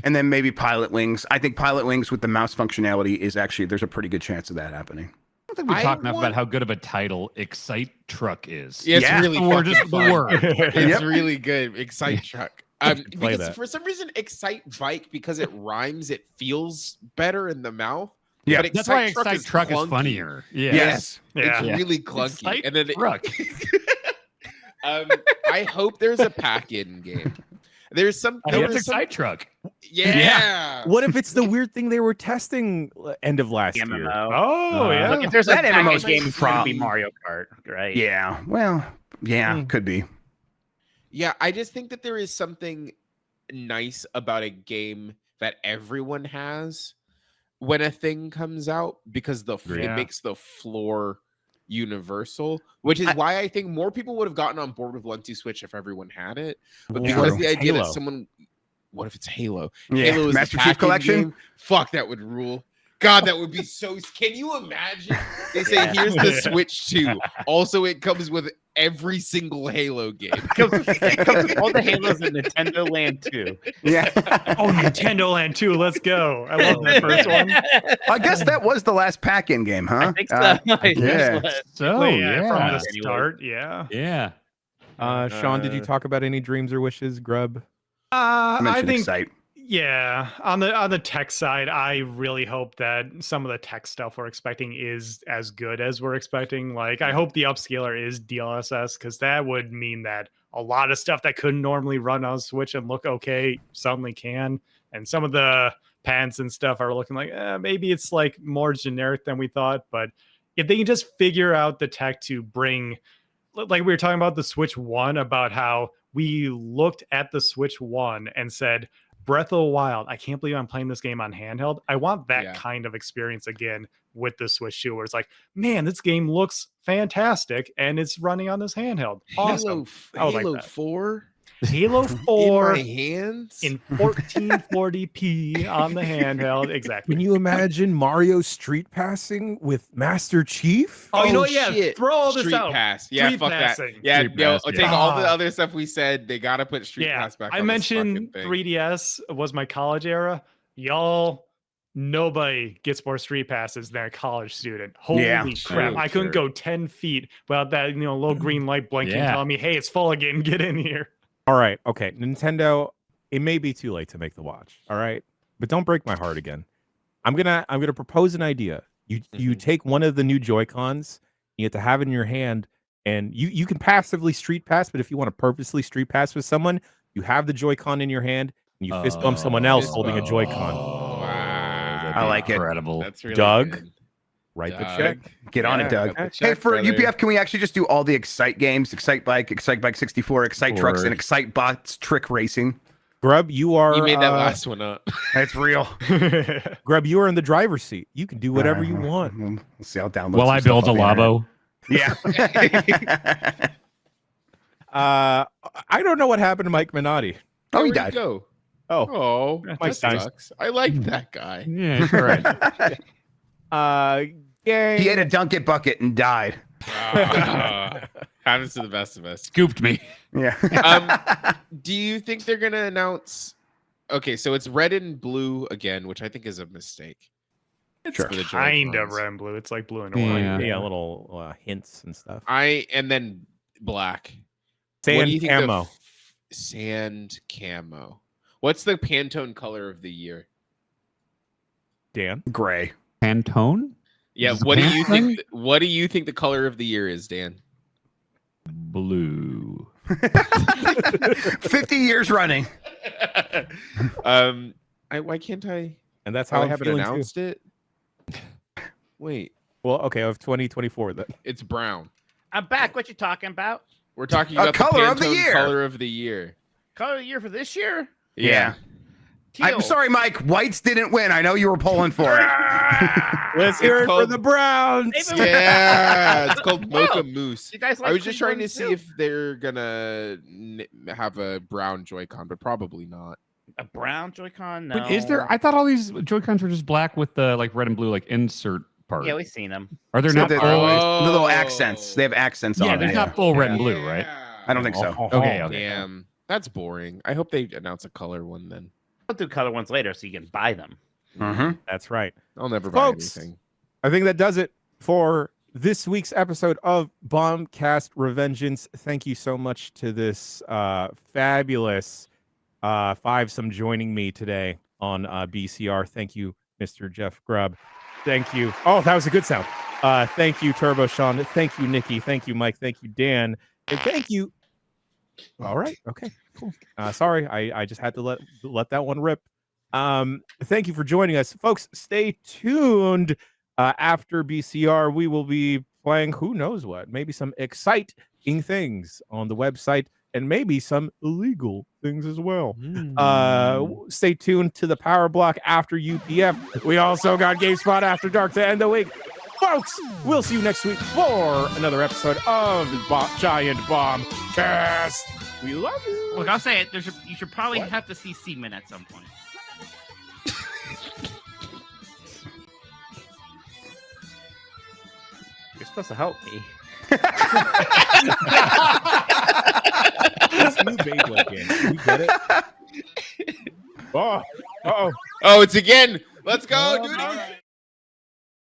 and then maybe Pilot Wings. I think Pilot Wings with the mouse functionality is actually, there's a pretty good chance of that happening. I don't think we I talked enough want- about how good of a title Excite Truck is. Yeah, it's Yeah. really Or fucking just the fun. word. It's Yep. really good. Excite Truck. Play Because that. for some reason, Excite Bike, because it rhymes, it feels better in the mouth. Yeah. But That's why Excite Excite Truck is clunky. funnier. Yeah. Yes. Yeah. It's really clunky. Excite and then Truck. I hope there's a pack-in game. There's some. I there hope it's was some- Excite Truck. Yeah. What if it's the weird thing they were testing end of last year? MMO. Oh, yeah. Look, if there's That a MMO package 's game, it's going to be prob- Mario Kart, right? Yeah. Well, yeah, could be. Yeah, I just think that there is something nice about a game that everyone has when a thing comes out because it Yeah. makes the floor universal, which is why I think more people would have gotten on board with 1-2 Switch if everyone had it. But Yeah. because the idea Halo. that someone, what if it's Halo? Yeah. Halo is Master the Chief pack-in Collection. game? Fuck, that would rule. God, that would be so. Can you imagine? They say, here's the Switch 2. Also, it comes with every single Halo game. It comes with all the Halos in Nintendo Land 2. Yeah. Oh, Nintendo Land 2, let's go. I love that first one. I guess that was the last pack-in game, huh? I think so. Yeah. So Well, yeah, from the start, yeah. yeah. Sean, did you talk about any dreams or wishes, Grub? I I mentioned think Excite. yeah, on the tech side, I really hope that some of the tech stuff we're expecting is as good as we're expecting. Like, I hope the upscaler is DLSS because that would mean that a lot of stuff that couldn't normally run on Switch and look okay suddenly can. And some of the pants and stuff are looking like maybe it's like more generic than we thought. But if they can just figure out the tech to bring, like we were talking about the Switch 1, about how we looked at the Switch 1 and said, Breath of the Wild, I can't believe I'm playing this game on handheld. I want that kind of experience again with the Switch 2, where it's like, man, this game looks fantastic and it's running on this handheld. Awesome. Halo 4 Halo 4 in my hands in 1440p on the handheld. Exactly. Can you imagine Mario street passing with Master Chief? Oh, you know what? Yeah, shit. throw all this Street out. Pass. Yeah, Street fuck passing. that. Yeah, Street yo, Pass, take yeah. all the other stuff we said. They gotta put Street Pass back. I on mentioned this fucking thing. 3DS was my college era. Y'all, nobody gets more street passes than a college student. Holy crap. true, I couldn't true. go 10 feet without that, little green light blinking Yeah. telling me, hey, it's full again. Get in here. All right, okay, Nintendo. It may be too late to make the watch. All right, but don't break my heart again. I'm gonna propose an idea. You take one of the new Joy-Cons. You have to have it in your hand, and you can passively street pass. But if you want to purposely street pass with someone, you have the Joy-Con in your hand, and you fist bump someone else holding a Joy-Con. Wow. I like it. Incredible. That's really Doug? good. Write the Doug. check. Get on it, Yeah, Doug. got the Hey, check, for brother. UPF, can we actually just do all the Excite games? Excite Bike, Excite Bike 64, Excite Trucks, and course. Excite Bots Trick Racing. Grub, you are. You made that last one up. It's real. Grub, you are in the driver's seat. You can do whatever you want. We'll see. I'll download. Well, some I stuff built a off the internet. Labo. Yeah. I don't know what happened to Mike Minotti. Oh, he Where'd died. Go. Oh, Oh, Mike's that nice. sucks. I like that guy. Yeah, correct. Gang. He ate a Dunkin' bucket and died. Happens to the best of us. Scooped me. Yeah. Do you think they're gonna announce? Okay, so it's red and blue again, which I think is a mistake. Sure. For the Kind of Joy-Cons. red and blue. It's like blue and Yeah. orange. Yeah, little hints and stuff. And then black. What do Sand you think the camo. sand camo. What's the Pantone color of the year? Dan. Gray. Pantone? Yeah, Is it what do you Pantone? think? What do you think the color of the year is, Dan? Blue. 50 years running. Why can't I? And that's Oh, how I I'm haven't feeling too. announced it. Wait, Well, okay, of 2024 then. it's brown. I'm back. What you talking about? We're talking A about color the of the Pantone year. color of the year. Color of the year for this year? Yeah. I'm Teal. sorry, Mike. Whites didn't win. I know you were pulling for it. Let's hear it for called- the Browns. Yeah, it's called Mocha Moose. You guys like I was just trying to Cleveland see too? if they're gonna have a brown Joy-Con, but probably not. A brown Joy-Con? No. But is there? I thought all these Joy-Cons were just black with the like red and blue like insert part. Yeah, we've seen them. Are there So not the- full? The little accents. They have accents Yeah, on there's it. not full red and blue, right? I don't think so. Okay. Damn, that's boring. I hope they announce a color one then. I'll do color ones later so you can buy them. Mm-hmm. That's right. I'll never buy Folks, anything. I think that does it for this week's episode of Bombcast Revengeance. Thank you so much to this fabulous fivesome joining me today on BCR. Thank you, Mr. Jeff Grubb. Thank you. Oh, that was a good sound. Thank you, Turbo Sean. Thank you, Nikki. Thank you, Mike. Thank you, Dan. And thank you. All right. Okay. Cool. Sorry, I just had to let that one rip. Thank you for joining us, folks. Stay tuned. After BCR, we will be playing who knows what, maybe some exciting things on the website, and maybe some illegal things as well. Stay tuned to the Power Block after UPF. We also got GameSpot After Dark to end the week. Folks, we'll see you next week for another episode of Giant Bomb Cast. We love you. Look, I'll say it. You should probably have to see Seaman at some point. You're supposed to help me. This new Beyblade game. You get it? Oh, uh-oh. Oh, it's again. Let's go, Oh, dude. all right.